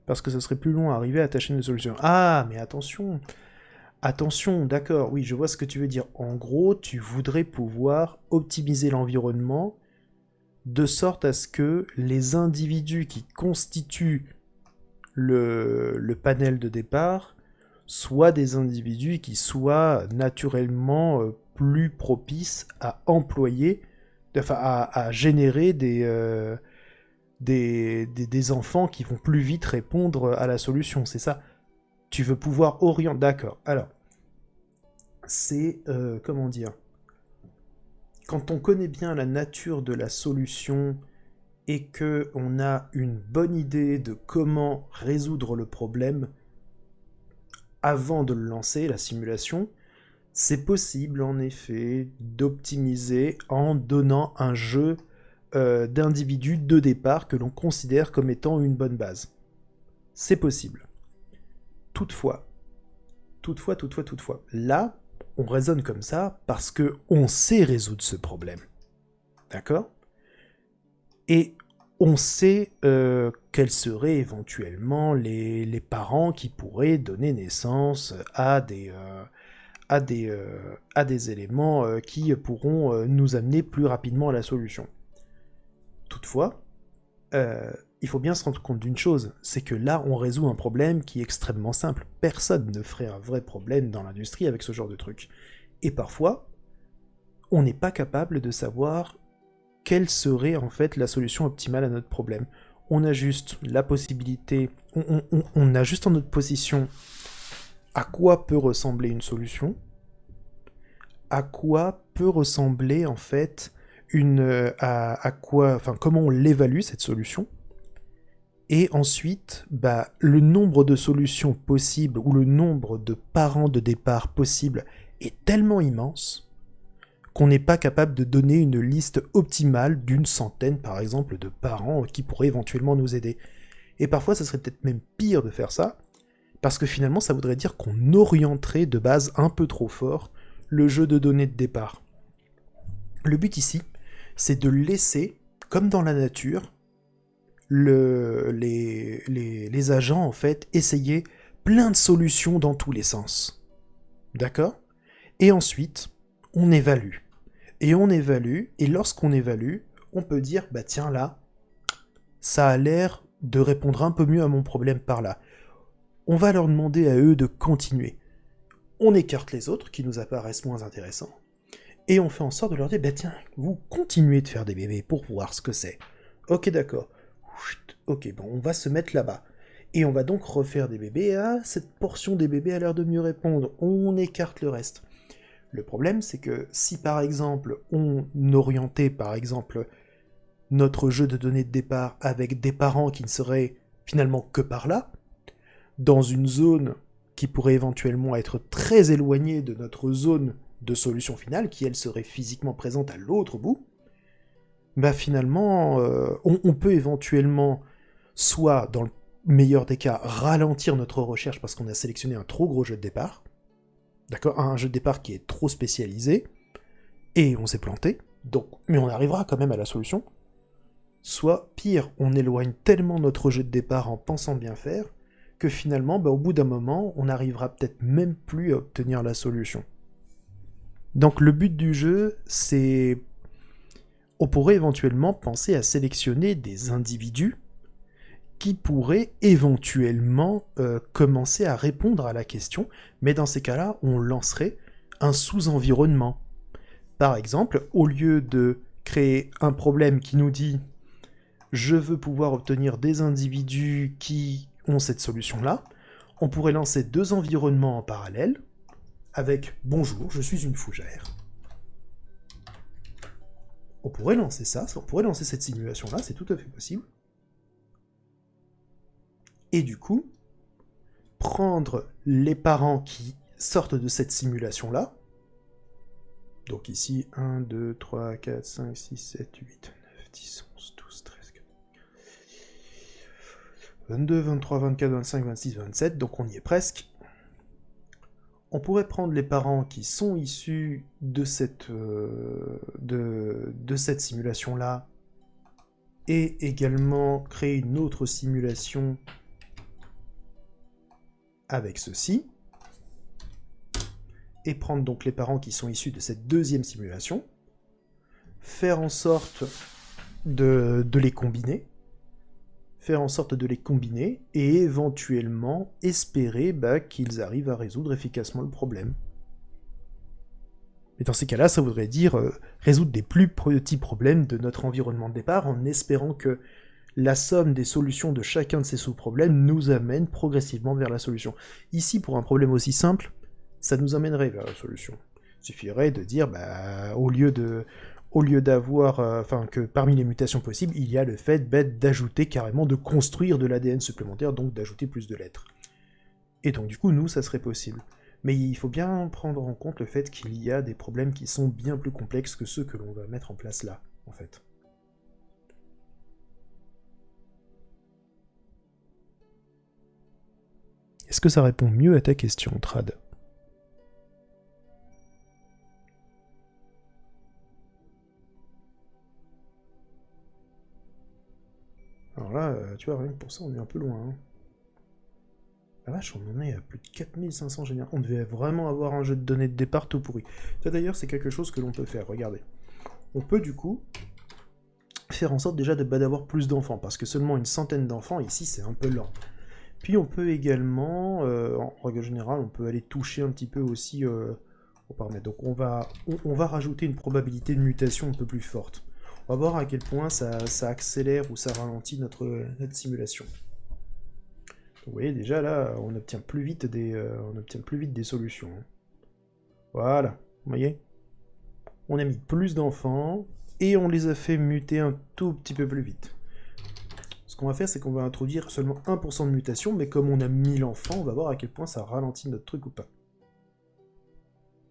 Parce que ce serait plus long à arriver à ta chaîne de solution. Ah, mais attention! Attention, d'accord, oui, je vois ce que tu veux dire. En gros, tu voudrais pouvoir optimiser l'environnement de sorte à ce que les individus qui constituent le panel de départ soient des individus qui soient naturellement plus propices à employer, enfin à générer des enfants qui vont plus vite répondre à la solution, c'est ça? Tu veux pouvoir orienter... D'accord, alors, c'est... comment dire? Quand on connaît bien la nature de la solution et qu'on a une bonne idée de comment résoudre le problème avant de le lancer, la simulation, c'est possible en effet d'optimiser en donnant un jeu d'individus de départ que l'on considère comme étant une bonne base. C'est possible. Toutefois, là, on raisonne comme ça parce que on sait résoudre ce problème. D'accord? Et on sait quels seraient éventuellement les parents qui pourraient donner naissance à des éléments qui pourront nous amener plus rapidement à la solution. Toutefois, il faut bien se rendre compte d'une chose, c'est que là, on résout un problème qui est extrêmement simple. Personne ne ferait un vrai problème dans l'industrie avec ce genre de truc. Et parfois, on n'est pas capable de savoir quelle serait en fait la solution optimale à notre problème. On a juste la possibilité, on a juste en notre position à quoi peut ressembler une solution, à quoi peut ressembler en fait comment on l'évalue cette solution, et ensuite, le nombre de solutions possibles ou le nombre de parents de départ possibles est tellement immense qu'on n'est pas capable de donner une liste optimale d'une centaine, par exemple, de parents qui pourraient éventuellement nous aider. Et parfois, ça serait peut-être même pire de faire ça, parce que finalement, ça voudrait dire qu'on orienterait de base un peu trop fort le jeu de données de départ. Le but ici, c'est de laisser, comme dans la nature, les agents, en fait, essayer plein de solutions dans tous les sens. D'accord? Et ensuite, on évalue. Et on évalue, et lorsqu'on évalue, on peut dire, tiens là, ça a l'air de répondre un peu mieux à mon problème par là. On va leur demander à eux de continuer. On écarte les autres, qui nous apparaissent moins intéressants, et on fait en sorte de leur dire, tiens, vous continuez de faire des bébés pour voir ce que c'est. Ok, d'accord. Ok, bon, on va se mettre là-bas. Et on va donc refaire des bébés. Ah, cette portion des bébés a l'air de mieux répondre. On écarte le reste. Le problème, c'est que si par exemple on orientait par exemple notre jeu de données de départ avec des parents qui ne seraient finalement que par là, dans une zone qui pourrait éventuellement être très éloignée de notre zone de solution finale, qui elle serait physiquement présente à l'autre bout, bah finalement, on peut éventuellement, soit dans le meilleur des cas, ralentir notre recherche parce qu'on a sélectionné un trop gros jeu de départ, d'accord, un jeu de départ qui est trop spécialisé, et on s'est planté, donc, mais on arrivera quand même à la solution. Soit, pire, on éloigne tellement notre jeu de départ en pensant bien faire, que finalement, bah, au bout d'un moment, on n'arrivera peut-être même plus à obtenir la solution. Donc le but du jeu, c'est... On pourrait éventuellement penser à sélectionner des individus qui pourraient éventuellement commencer à répondre à la question, mais dans ces cas-là, on lancerait un sous-environnement. Par exemple, au lieu de créer un problème qui nous dit « je veux pouvoir obtenir des individus qui ont cette solution-là », on pourrait lancer 2 environnements en parallèle, avec « bonjour, je suis une fougère ». On pourrait lancer ça, on pourrait lancer cette simulation-là, c'est tout à fait possible. Et du coup, prendre les parents qui sortent de cette simulation-là, donc ici, 1, 2, 3, 4, 5, 6, 7, 8, 9, 10, 11, 12, 13, 22, 23, 24, 25, 26, 27, donc on y est presque. On pourrait prendre les parents qui sont issus de cette simulation-là et également créer une autre simulation avec ceci, et prendre donc les parents qui sont issus de cette deuxième simulation, faire en sorte de les combiner, et éventuellement espérer qu'ils arrivent à résoudre efficacement le problème. Et dans ces cas-là, ça voudrait dire résoudre des plus petits problèmes de notre environnement de départ en espérant que la somme des solutions de chacun de ces sous-problèmes nous amène progressivement vers la solution. Ici, pour un problème aussi simple, ça nous amènerait vers la solution. Il suffirait de dire, au lieu d'avoir, que parmi les mutations possibles, il y a le fait d'ajouter carrément, de construire de l'ADN supplémentaire, donc d'ajouter plus de lettres. Et donc du coup, nous, ça serait possible. Mais il faut bien prendre en compte le fait qu'il y a des problèmes qui sont bien plus complexes que ceux que l'on va mettre en place là, en fait. Est-ce que ça répond mieux à ta question, Trad ? Alors là, tu vois, rien que pour ça, on est un peu loin. Hein. La vache, on en est à plus de 4500 générations. On devait vraiment avoir un jeu de données de départ tout pourri. Ça d'ailleurs, c'est quelque chose que l'on peut faire, regardez. On peut du coup faire en sorte déjà d'avoir plus d'enfants, parce que seulement une centaine d'enfants, ici, c'est un peu lent. Puis on peut également, en règle générale, on peut aller toucher un petit peu aussi aux paramètres. Donc on va rajouter une probabilité de mutation un peu plus forte. On va voir à quel point ça accélère ou ça ralentit notre simulation. Vous voyez déjà là, on obtient plus vite des solutions. Hein. Voilà, vous voyez ? On a mis plus d'enfants et on les a fait muter un tout petit peu plus vite. Ce qu'on va faire, c'est qu'on va introduire seulement 1% de mutation, mais comme on a 1000 enfants, on va voir à quel point ça ralentit notre truc ou pas.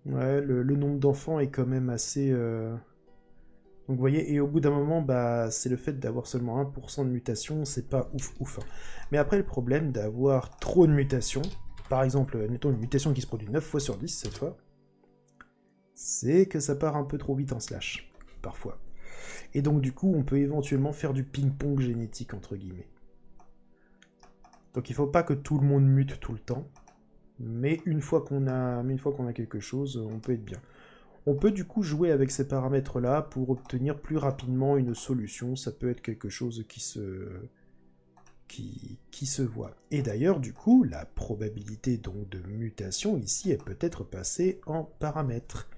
Ouais, le nombre d'enfants est quand même assez... Donc vous voyez, et au bout d'un moment, c'est le fait d'avoir seulement 1% de mutation, c'est pas ouf. Hein. Mais après, le problème d'avoir trop de mutations, par exemple, mettons une mutation qui se produit 9 fois sur 10 cette fois, c'est que ça part un peu trop vite en slash, parfois. Et donc du coup, on peut éventuellement faire du ping-pong génétique, entre guillemets. Donc il faut pas que tout le monde mute tout le temps, mais une fois qu'on a quelque chose, on peut être bien. On peut du coup jouer avec ces paramètres-là pour obtenir plus rapidement une solution. Ça peut être quelque chose qui se voit. Et d'ailleurs, du coup, la probabilité donc de mutation ici, elle peut être passée en paramètre.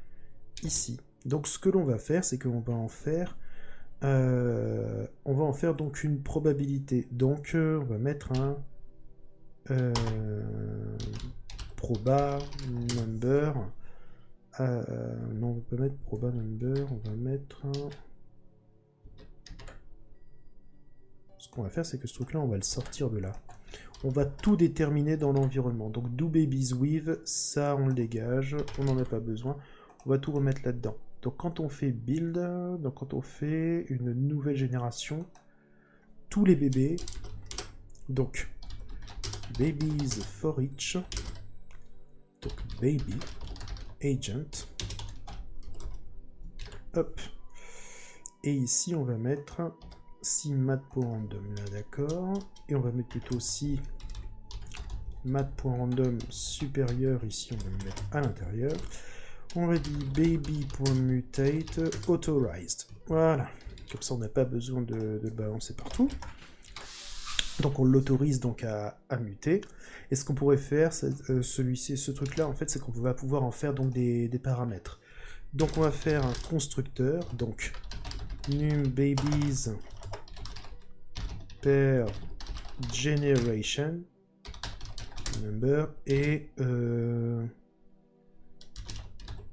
Ici. Donc ce que l'on va faire, c'est qu'on va en faire... donc une probabilité. Donc on va mettre un proba number. Non, on peut mettre proba number, on va mettre un... Ce qu'on va faire, c'est que ce truc-là, on va le sortir de là. On va tout déterminer dans l'environnement. Donc, do babies with, ça, on le dégage. On n'en a pas besoin. On va tout remettre là-dedans. Donc, quand on fait build, donc quand on fait une nouvelle génération, tous les bébés, donc, babies for each, donc, baby, agent, hop. Et ici, on va mettre... si mat.random là, d'accord, et on va mettre plutôt si mat.random supérieur, ici on va le mettre à l'intérieur, on va dire baby.mutate authorized, voilà, comme ça on n'a pas besoin de le balancer partout, donc on l'autorise donc à muter, et ce qu'on pourrait faire, ce truc là en fait, c'est qu'on va pouvoir en faire donc des paramètres, donc on va faire un constructeur, donc numBabies per generation number et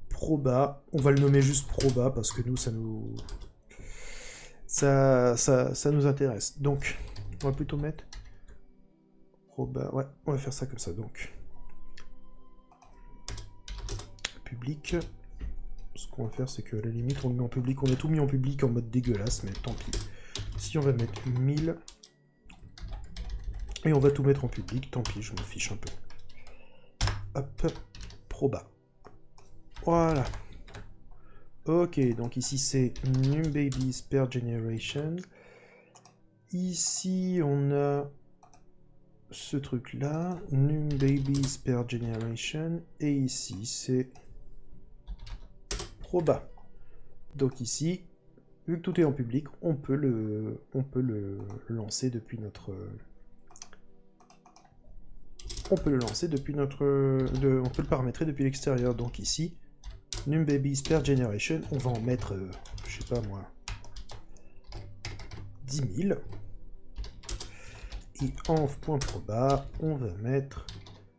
proba, on va le nommer juste proba parce que nous ça nous intéresse, donc on va plutôt mettre proba, ouais, on va faire ça comme ça, donc public. Ce qu'on va faire, c'est que à la limite on le met en public, on a tout mis en public en mode dégueulasse, mais tant pis. Si on va mettre 1000, et on va tout mettre en public, tant pis, je m'en fiche un peu. Hop, proba. Voilà. Ok, donc ici c'est numBabies per generation. Ici on a ce truc là, numBabies per generation, et ici c'est proba. Donc ici, vu que tout est en public, on peut le lancer depuis notre... on peut le paramétrer depuis l'extérieur. Donc ici, numBabies per generation, on va en mettre, je sais pas moi, 10 000. Et env.proba, on va mettre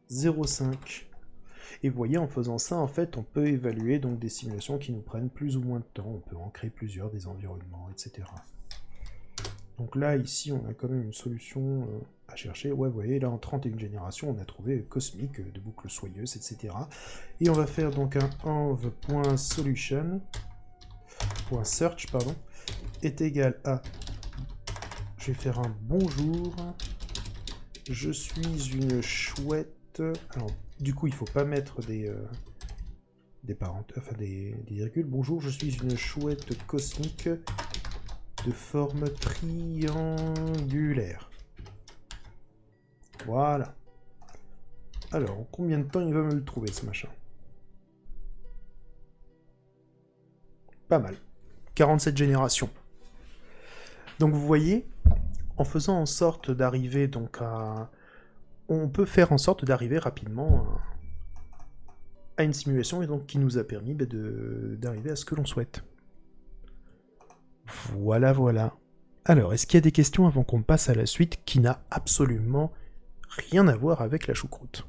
0,5. Et vous voyez, en faisant ça, en fait, on peut évaluer donc des simulations qui nous prennent plus ou moins de temps. On peut en créer plusieurs, des environnements, etc. Donc là, ici, on a quand même une solution à chercher. Ouais, vous voyez, là, en 31 générations, on a trouvé cosmique, de boucles soyeuses, etc. Et on va faire donc un env.solution.search, pardon, est égal à... Je vais faire un bonjour. Je suis une chouette... Alors, du coup, il faut pas mettre des virgules. Bonjour, je suis une chouette cosmique de forme triangulaire. Voilà. Alors, en combien de temps il va me le trouver, ce machin? Pas mal. 47 générations. Donc, vous voyez, en faisant en sorte d'arriver donc à... on peut faire en sorte d'arriver rapidement à une simulation et donc qui nous a permis d'arriver à ce que l'on souhaite. Voilà, voilà. Alors, est-ce qu'il y a des questions avant qu'on passe à la suite qui n'a absolument rien à voir avec la choucroute?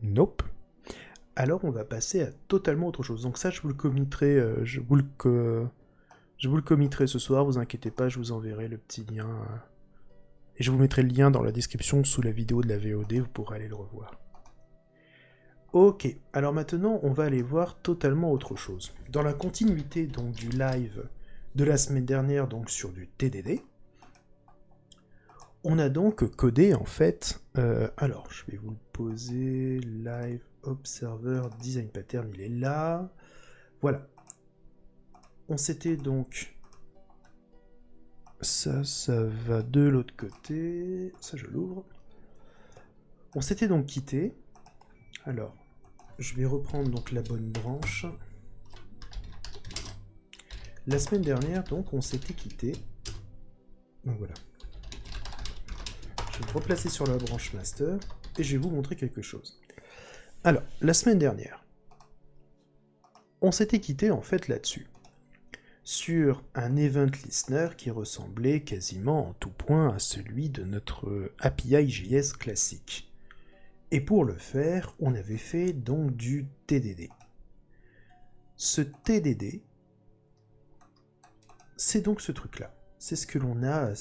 Nope. Alors on va passer à totalement autre chose. Donc ça, je vous le committerai, je vous le committerai ce soir, vous inquiétez pas, je vous enverrai le petit lien. Et je vous mettrai le lien dans la description sous la vidéo de la VOD, vous pourrez aller le revoir. Ok, alors maintenant on va aller voir totalement autre chose. Dans la continuité donc du live de la semaine dernière, donc sur du TDD, on a donc codé en fait... alors, je vais vous le poser, live observer design pattern, il est là. Voilà. On s'était donc... ça va de l'autre côté. Ça, je l'ouvre. On s'était donc quitté. Alors, je vais reprendre donc la bonne branche. La semaine dernière, donc, on s'était quitté. Donc voilà. Je vais me replacer sur la branche master et je vais vous montrer quelque chose. Alors, la semaine dernière, on s'était quitté en fait là-dessus, sur un event listener qui ressemblait quasiment en tout point à celui de notre API JS classique. Et pour le faire, on avait fait donc du TDD. Ce TDD, c'est donc ce truc-là. C'est ce que l'on a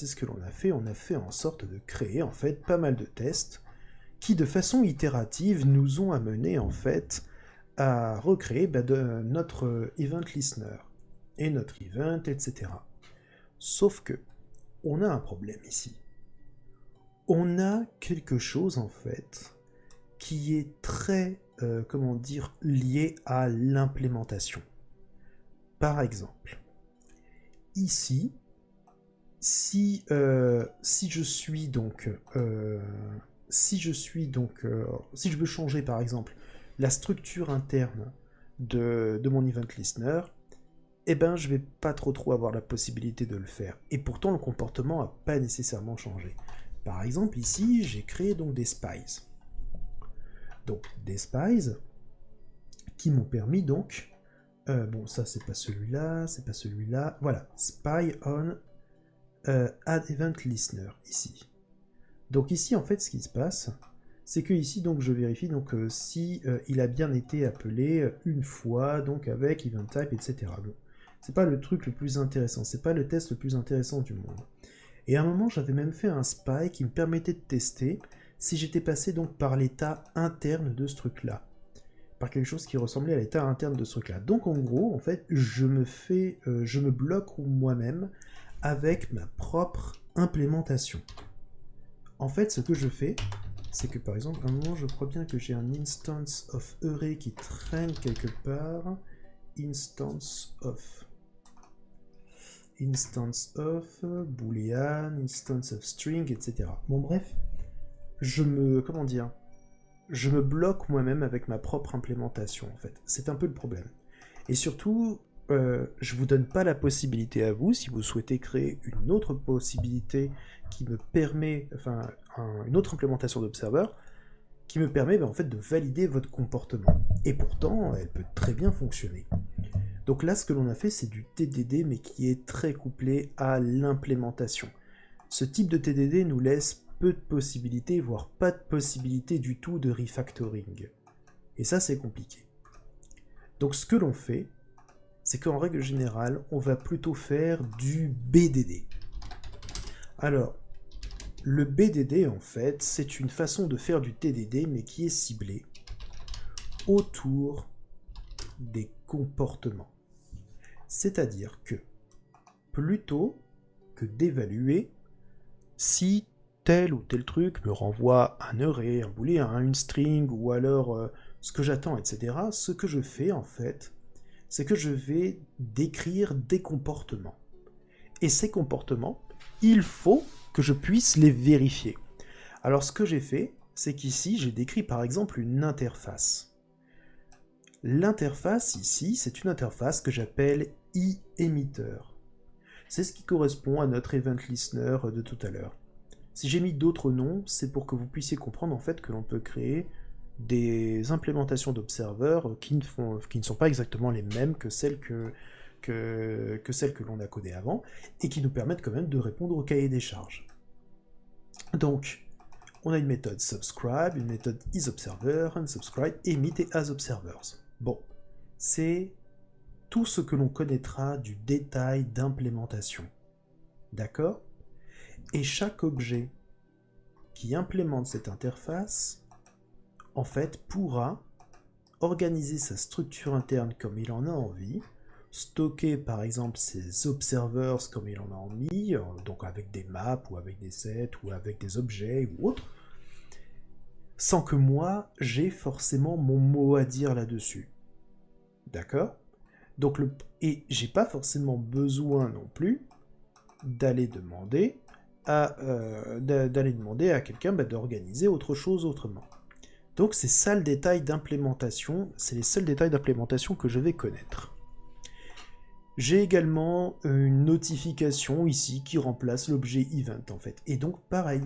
fait. On a fait en sorte de créer en fait pas mal de tests qui, de façon itérative, nous ont amené en fait à recréer notre event listener et notre event, etc. Sauf que on a un problème ici. On a quelque chose en fait qui est très, lié à l'implémentation. Par exemple, ici, si je veux changer par exemple la structure interne de mon event listener, eh ben je vais pas trop avoir la possibilité de le faire. Et pourtant le comportement n'a pas nécessairement changé. Par exemple ici, j'ai créé donc des spies. Donc des spies qui m'ont permis donc, ça c'est pas celui-là, voilà, spy on add event listener ici. Donc ici en fait ce qui se passe, c'est que ici donc je vérifie donc si il a bien été appelé une fois donc avec event type, etc. Bon, c'est pas le truc le plus intéressant, c'est pas le test le plus intéressant du monde. Et à un moment j'avais même fait un spy qui me permettait de tester si j'étais passé donc par l'état interne de ce truc-là, par quelque chose qui ressemblait à l'état interne de ce truc-là. Donc en gros, en fait, je me bloque moi-même avec ma propre implémentation. En fait, ce que je fais, c'est que par exemple, à un moment, je crois bien que j'ai un instance of array qui traîne quelque part. Instance of boolean, instance of string, etc. Bon bref, je me bloque moi-même avec ma propre implémentation, en fait. C'est un peu le problème. Et surtout, je vous donne pas la possibilité à vous, si vous souhaitez créer une autre possibilité qui me permet, une autre implémentation d'Observer, qui me permet en fait de valider votre comportement. Et pourtant, elle peut très bien fonctionner. Donc là, ce que l'on a fait, c'est du TDD, mais qui est très couplé à l'implémentation. Ce type de TDD nous laisse peu de possibilités, voire pas de possibilités du tout de refactoring. Et ça, c'est compliqué. Donc ce que l'on fait, c'est qu'en règle générale, on va plutôt faire du BDD. Alors, le BDD, en fait, c'est une façon de faire du TDD, mais qui est ciblée autour des comportements. C'est-à-dire que, plutôt que d'évaluer si tel ou tel truc me renvoie un array, un booléen, une string, ou alors ce que j'attends, etc., ce que je fais, en fait, c'est que je vais décrire des comportements. Et ces comportements, il faut que je puisse les vérifier. Alors ce que j'ai fait, c'est qu'ici, j'ai décrit par exemple une interface. L'interface ici, c'est une interface que j'appelle iEmitter. C'est ce qui correspond à notre event listener de tout à l'heure. Si j'ai mis d'autres noms, c'est pour que vous puissiez comprendre en fait que l'on peut créer des implémentations d'Observer qui ne sont pas exactement les mêmes que celles que l'on a codées avant, et qui nous permettent quand même de répondre au cahier des charges. Donc, on a une méthode subscribe, une méthode isObserver, unsubscribe, emit et asObservers. Bon, c'est tout ce que l'on connaîtra du détail d'implémentation. D'accord ? Et chaque objet qui implémente cette interface, en fait, pourra organiser sa structure interne comme il en a envie, stocker par exemple ses observers comme il en a envie, donc avec des maps ou avec des sets ou avec des objets ou autres, sans que moi j'ai forcément mon mot à dire là-dessus. D'accord ? Donc et j'ai pas forcément besoin non plus d'aller demander à quelqu'un d'organiser autre chose autrement. Donc c'est ça le détail d'implémentation, c'est les seuls détails d'implémentation que je vais connaître. J'ai également une notification ici qui remplace l'objet event en fait. Et donc pareil,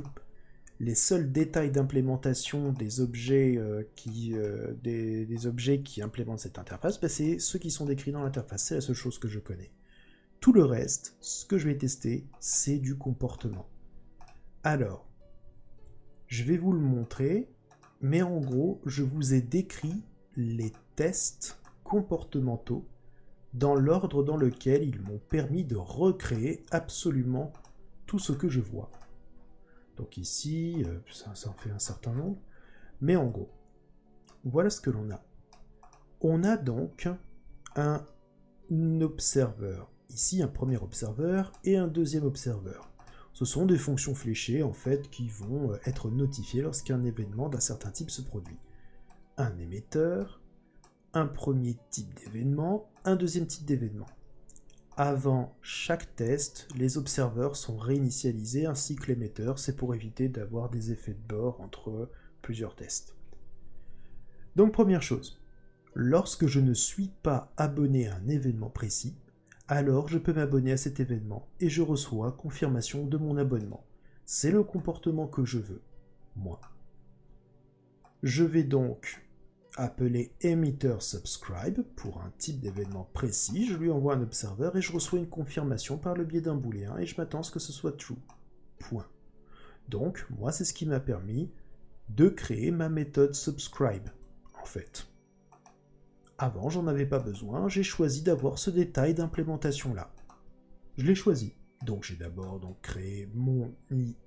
les seuls détails d'implémentation des objets, des objets qui implémentent cette interface, bah, c'est ceux qui sont décrits dans l'interface. C'est la seule chose que je connais. Tout le reste, ce que je vais tester, c'est du comportement. Alors, je vais vous le montrer, mais en gros, je vous ai décrit les tests comportementaux dans l'ordre dans lequel ils m'ont permis de recréer absolument tout ce que je vois. Donc ici, ça en fait un certain nombre, mais en gros, voilà ce que l'on a. On a donc un observeur. Ici, un premier observeur et un deuxième observeur. Ce sont des fonctions fléchées, en fait, qui vont être notifiées lorsqu'un événement d'un certain type se produit. Un émetteur, un premier type d'événement, un deuxième type d'événement. Avant chaque test, les observeurs sont réinitialisés ainsi que l'émetteur. C'est pour éviter d'avoir des effets de bord entre plusieurs tests. Donc première chose, lorsque je ne suis pas abonné à un événement précis, alors je peux m'abonner à cet événement et je reçois confirmation de mon abonnement. C'est le comportement que je veux, moi. Je vais donc appeler emitter_subscribe pour un type d'événement précis. Je lui envoie un observeur et je reçois une confirmation par le biais d'un booléen et je m'attends à ce que ce soit true. Point. Donc, moi, c'est ce qui m'a permis de créer ma méthode subscribe, en fait. Avant, j'en avais pas besoin, j'ai choisi d'avoir ce détail d'implémentation-là. Je l'ai choisi. Donc j'ai d'abord créé mon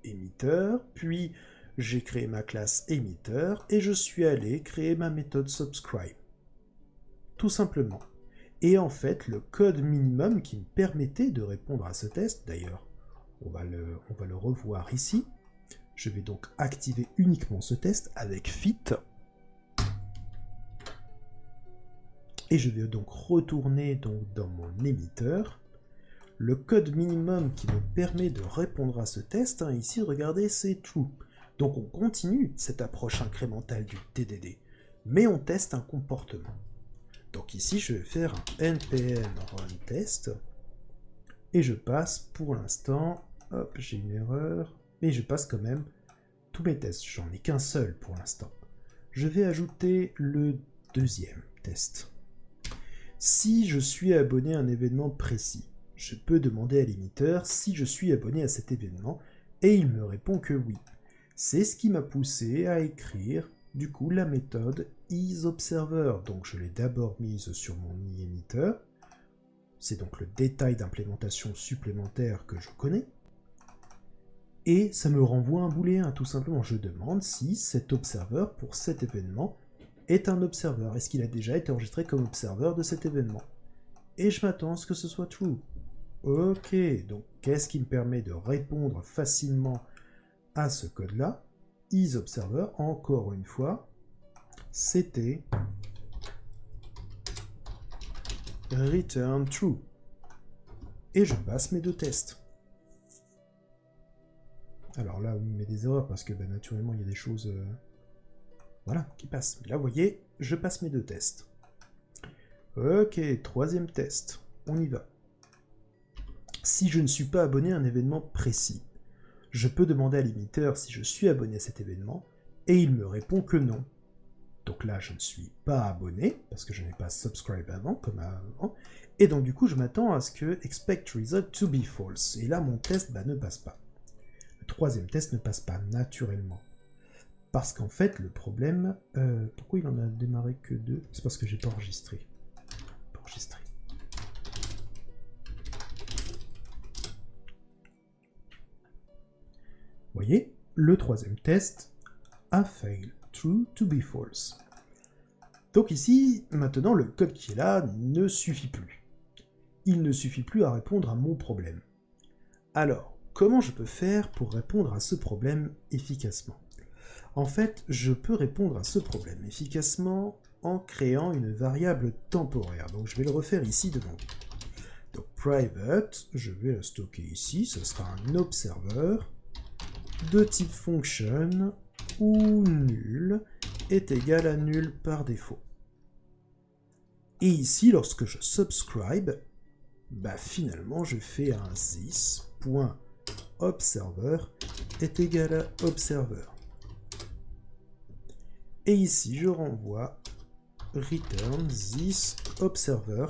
émetteur, puis j'ai créé ma classe émetteur, et je suis allé créer ma méthode subscribe. Tout simplement. Et en fait, le code minimum qui me permettait de répondre à ce test, d'ailleurs, on va le revoir ici. Je vais donc activer uniquement ce test avec fit. Et je vais donc retourner dans mon émetteur. Le code minimum qui me permet de répondre à ce test, ici, regardez, c'est true. Donc on continue cette approche incrémentale du TDD, mais on teste un comportement. Donc ici, je vais faire un npm run test, et je passe pour l'instant, hop, j'ai une erreur, mais je passe quand même tous mes tests. J'en ai qu'un seul pour l'instant. Je vais ajouter le deuxième test. Si je suis abonné à un événement précis, je peux demander à l'émetteur si je suis abonné à cet événement et il me répond que oui. C'est ce qui m'a poussé à écrire du coup la méthode isObserver. Donc je l'ai d'abord mise sur mon émetteur. C'est donc le détail d'implémentation supplémentaire que je connais. Et ça me renvoie un booléen, tout simplement. Je demande si cet observeur pour cet événement est un observeur. Est-ce qu'il a déjà été enregistré comme observeur de cet événement? Et je m'attends à ce que ce soit true. Ok, donc qu'est-ce qui me permet de répondre facilement à ce code-là? isObserver, encore une fois, c'était return true. Et je passe mes deux tests. Alors là, il met des erreurs parce que naturellement, il y a des choses voilà, qui passent. Mais là, vous voyez, je passe mes deux tests. Ok, troisième test. On y va. Si je ne suis pas abonné à un événement précis, je peux demander à l'émetteur si je suis abonné à cet événement, et il me répond que non. Donc là, je ne suis pas abonné, parce que je n'ai pas subscribe avant, comme avant, et donc du coup, je m'attends à ce que expect result to be false. Et là, mon test ne passe pas. Le troisième test ne passe pas naturellement. Parce qu'en fait, le problème... pourquoi il en a démarré que 2? C'est parce que j'ai pas enregistré. Vous voyez, le troisième test a fail true to be false. Donc ici, maintenant, le code qui est là ne suffit plus. Il ne suffit plus à répondre à mon problème. Alors, comment je peux faire pour répondre à ce problème efficacement? En fait, je peux répondre à ce problème efficacement en créant une variable temporaire. Donc je vais le refaire ici devant. Donc private, je vais la stocker ici, ce sera un observeur de type function où nul est égal à nul par défaut. Et ici, lorsque je subscribe, finalement je fais un this.observer observer est égal à observer. Et ici, je renvoie return this observer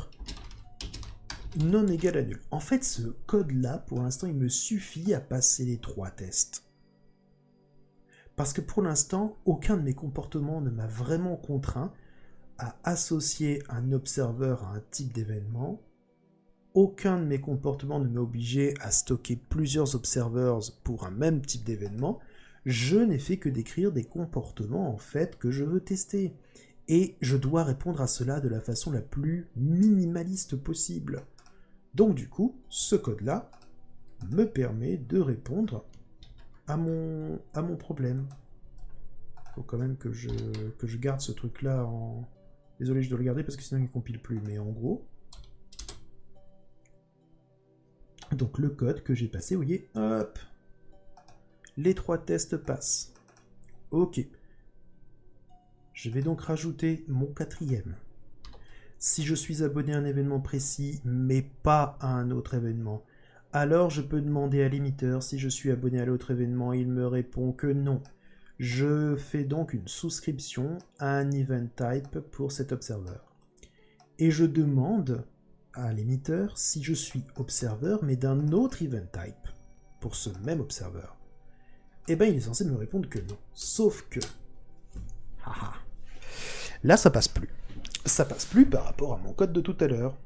non égal à nul. En fait, ce code-là, pour l'instant, il me suffit à passer les 3 tests. Parce que pour l'instant, aucun de mes comportements ne m'a vraiment contraint à associer un observeur à un type d'événement. Aucun de mes comportements ne m'a obligé à stocker plusieurs observers pour un même type d'événement. Je n'ai fait que décrire des comportements en fait que je veux tester. Et je dois répondre à cela de la façon la plus minimaliste possible. Donc du coup, ce code-là me permet de répondre à mon problème. Il faut quand même que je garde ce truc-là en... Désolé, je dois le garder parce que sinon il ne compile plus. Mais en gros... Donc le code que j'ai passé, vous voyez, hop, les 3 tests passent. Ok. Je vais donc rajouter mon 4e. Si je suis abonné à un événement précis, mais pas à un autre événement, alors je peux demander à l'émetteur si je suis abonné à l'autre événement. Il me répond que non. Je fais donc une souscription à un event type pour cet observeur. Et je demande à l'émetteur si je suis observeur, mais d'un autre event type pour ce même observeur. Eh bien, il est censé me répondre que non. Sauf que... Haha. Là, ça passe plus. Ça passe plus par rapport à mon code de tout à l'heure.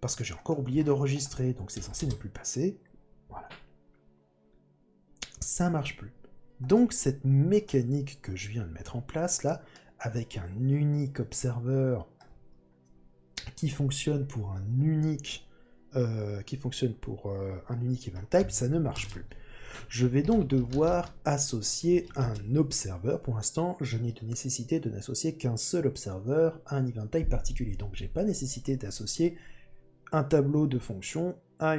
Parce que j'ai encore oublié d'enregistrer, donc c'est censé ne plus passer. Voilà. Ça marche plus. Donc cette mécanique que je viens de mettre en place là, avec un unique observeur qui fonctionne pour un unique event type, ça ne marche plus. Je vais donc devoir associer un observeur. Pour l'instant, je n'ai de nécessité de n'associer qu'un seul observeur à un event type particulier. Donc, j'ai pas nécessité d'associer un tableau de fonctions à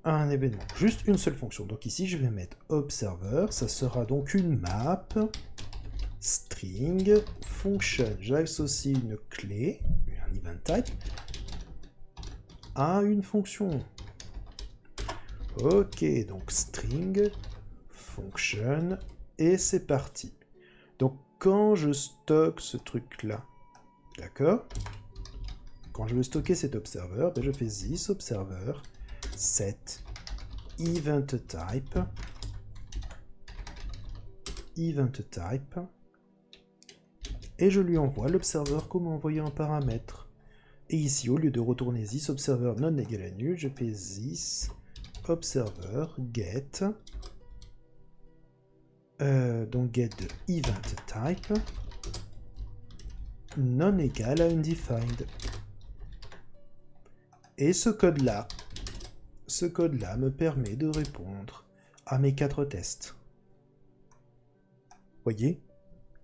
un événement. Juste une seule fonction. Donc ici, je vais mettre observer. Ça sera donc une map string function. J'associe une clé, un event type, à une fonction. Ok, donc string, function, et c'est parti. Donc quand je stocke ce truc-là, d'accord? Quand je veux stocker cet observeur, ben je fais this observer set event type, et je lui envoie l'observeur comme envoyé en paramètre. Et ici, au lieu de retourner this observer non égal à nul, je fais this observer get, donc get de event type non égal à undefined. Et ce code-là me permet de répondre à mes 4 tests. Voyez?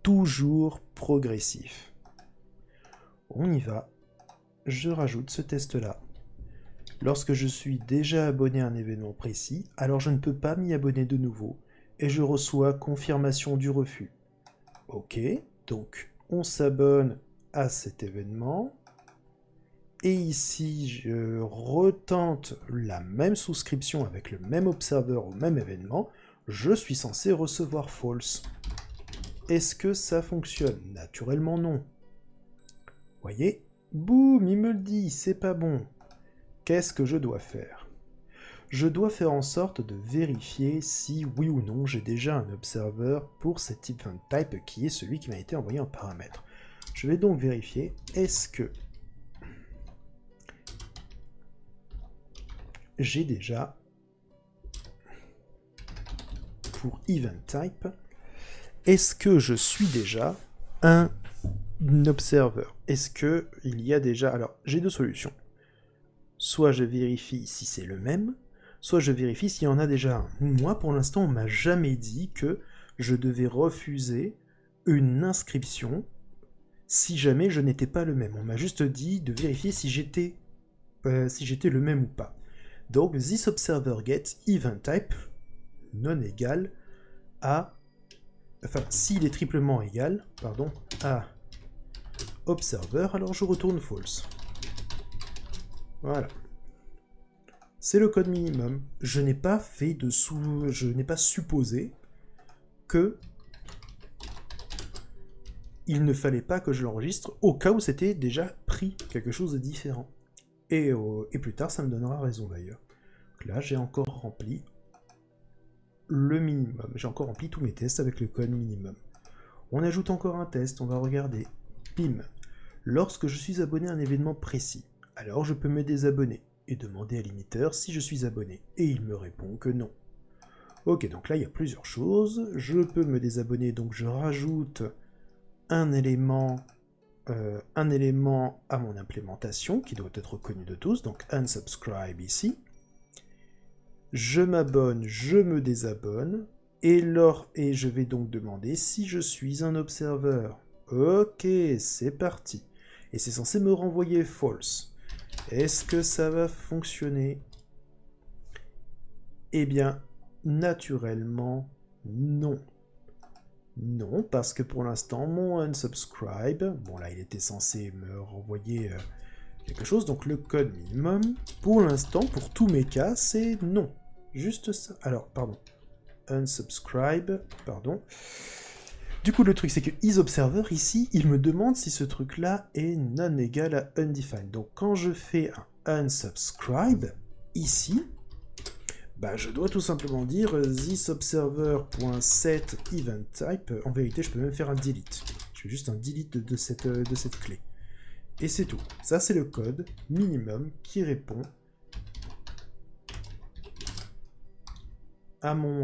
Toujours progressif. On y va. Je rajoute ce test-là. Lorsque je suis déjà abonné à un événement précis, alors je ne peux pas m'y abonner de nouveau, et je reçois confirmation du refus. Ok, donc on s'abonne à cet événement, et ici je retente la même souscription avec le même observeur au même événement, je suis censé recevoir false. Est-ce que ça fonctionne? Naturellement non. Voyez? Boum, il me le dit, c'est pas bon. Qu'est-ce que je dois faire? Je dois faire en sorte de vérifier si, oui ou non, j'ai déjà un observeur pour cet event type qui est celui qui m'a été envoyé en paramètre. Je vais donc vérifier, est-ce que j'ai déjà, pour event type, est-ce que je suis déjà un observeur? Est-ce que il y a déjà... Alors, j'ai 2 solutions. Soit je vérifie si c'est le même, soit je vérifie s'il y en a déjà un. Moi, pour l'instant, on m'a jamais dit que je devais refuser une inscription si jamais je n'étais pas le même. On m'a juste dit de vérifier si j'étais le même ou pas. Donc, this observer get event type non égal à... Enfin, s'il est triplement égal, pardon, à observer, alors je retourne false. Voilà. c'est le code minimum. Je n'ai pas je n'ai pas supposé que il ne fallait pas que je l'enregistre au cas où c'était déjà pris quelque chose de différent. Et plus tard, ça me donnera raison d'ailleurs. Là, j'ai encore rempli le minimum. J'ai encore rempli tous mes tests avec le code minimum. On ajoute encore un test, on va regarder. Pim. Lorsque je suis abonné à un événement précis, alors je peux me désabonner et demander à l'imiteur si je suis abonné. Et il me répond que non. Ok, donc là, il y a plusieurs choses. Je peux me désabonner, donc je rajoute un élément à mon implémentation qui doit être connu de tous, donc unsubscribe ici. Je m'abonne, je me désabonne, et je vais donc demander si je suis un observeur. Ok, c'est parti. Et c'est censé me renvoyer false. Est-ce que ça va fonctionner? Eh bien, naturellement, non. Non, parce que pour l'instant, mon unsubscribe, bon là, il était censé me renvoyer quelque chose, donc le code minimum, pour l'instant, pour tous mes cas, c'est non. Juste ça. Alors, pardon. Unsubscribe, pardon. Du coup, le truc, c'est que isObserver, ici, il me demande si ce truc-là est non égal à undefined. Donc, quand je fais un unsubscribe, ici, bah, je dois tout simplement dire thisobserver.set event type. En vérité, je peux même faire un delete. Je fais juste un delete de cette clé. Et c'est tout. Ça, c'est le code minimum qui répond à mon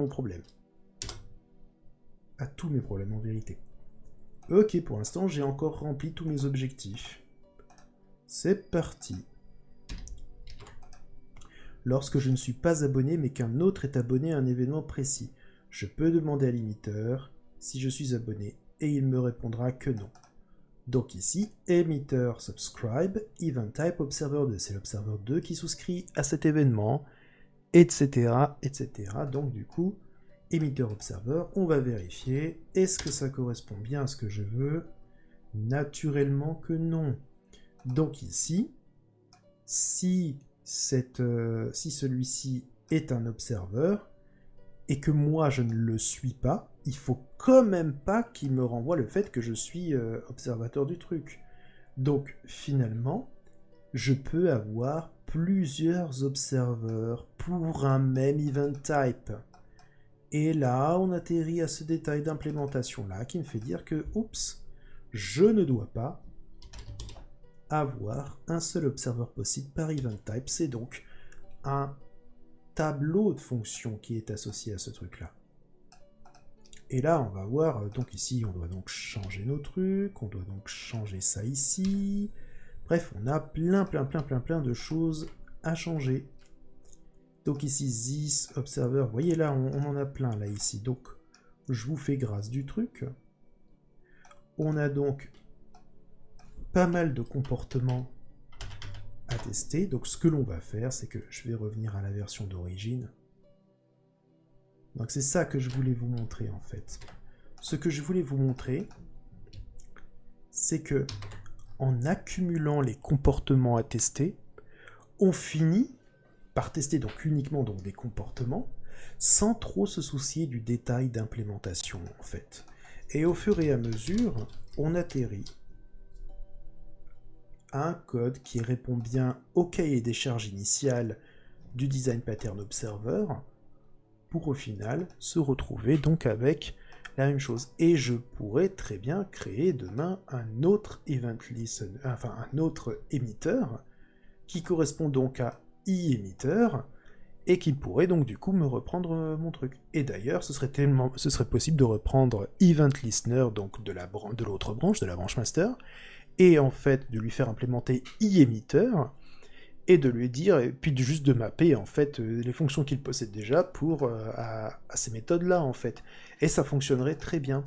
problème. À tous mes problèmes, en vérité. Ok, pour l'instant, j'ai encore rempli tous mes objectifs. C'est parti. Lorsque je ne suis pas abonné, mais qu'un autre est abonné à un événement précis, je peux demander à l'imiteur si je suis abonné, et il me répondra que non. Donc ici, emitter subscribe, event type observer 2. C'est l'observer 2 qui souscrit à cet événement, etc., etc. Donc du coup, emitter observer, on va vérifier. Est-ce que ça correspond bien à ce que je veux? Naturellement que non. Donc ici, si celui-ci est un observeur, et que moi je ne le suis pas, il faut quand même pas qu'il me renvoie le fait que je suis observateur du truc. Donc finalement, je peux avoir plusieurs observeurs pour un même event type. Et là, on atterrit à ce détail d'implémentation-là qui me fait dire que, oups, je ne dois pas avoir un seul observeur possible par event type. C'est donc un tableau de fonctions qui est associé à ce truc-là. Et là, on va voir, donc ici, on doit donc changer nos trucs, on doit donc changer ça ici. Bref, on a plein de choses à changer. Donc ici, this observer, vous voyez là, on en a plein là ici. Donc, je vous fais grâce du truc. On a donc pas mal de comportements à tester. Donc ce que l'on va faire, c'est que je vais revenir à la version d'origine. Donc c'est ça que je voulais vous montrer en fait. Ce que je voulais vous montrer, c'est que en accumulant les comportements à tester, on finit par tester donc uniquement donc des comportements, sans trop se soucier du détail d'implémentation en fait. Et au fur et à mesure, on atterrit à un code qui répond bien au cahier des charges initial du Design Pattern Observer, pour au final se retrouver donc avec la même chose. Et je pourrais très bien créer demain un autre event listen, enfin un autre émetteur qui correspond donc à e-emitter et qui pourrait donc du coup me reprendre mon truc. Et d'ailleurs, ce serait possible de reprendre event listener donc de l'autre branche, de la branche master, et en fait de lui faire implémenter e-emitter et de lui dire, et puis juste de mapper en fait les fonctions qu'il possède déjà pour à ces méthodes-là en fait. Et ça fonctionnerait très bien.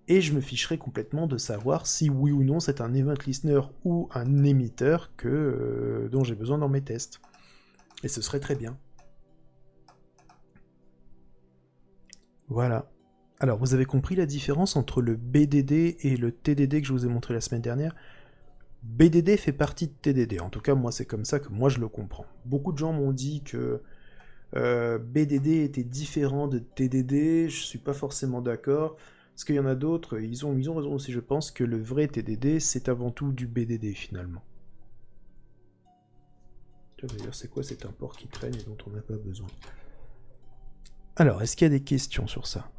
Et je me ficherais complètement de savoir si oui ou non c'est un event listener ou un émetteur dont j'ai besoin dans mes tests. Et ce serait très bien. Voilà. Alors vous avez compris la différence entre le BDD et le TDD que je vous ai montré la semaine dernière? BDD fait partie de TDD. En tout cas, moi, c'est comme ça que moi je le comprends. Beaucoup de gens m'ont dit que BDD était différent de TDD. Je suis pas forcément d'accord. Parce qu'il y en a d'autres, ils ont raison aussi. Je pense que le vrai TDD, c'est avant tout du BDD finalement. D'ailleurs, c'est quoi cet import qui traîne et dont on n'a pas besoin? Alors, est-ce qu'il y a des questions sur ça?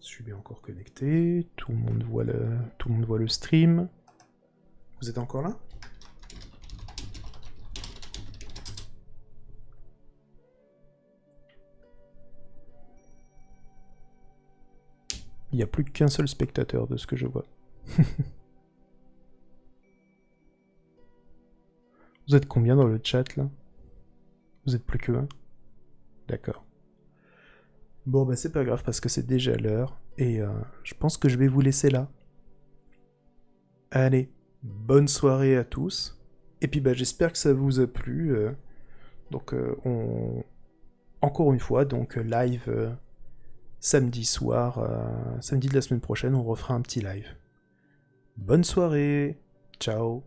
Je suis bien encore connecté, tout le monde voit le stream. Vous êtes encore là? Il n'y a plus qu'un seul spectateur de ce que je vois. Vous êtes combien dans le chat là? Vous êtes plus que un? D'accord. Bon bah c'est pas grave parce que c'est déjà l'heure et je pense que je vais vous laisser là. Allez, bonne soirée à tous. Et puis bah j'espère que ça vous a plu. Donc encore une fois, donc live samedi soir, samedi de la semaine prochaine, on refera un petit live. Bonne soirée, ciao.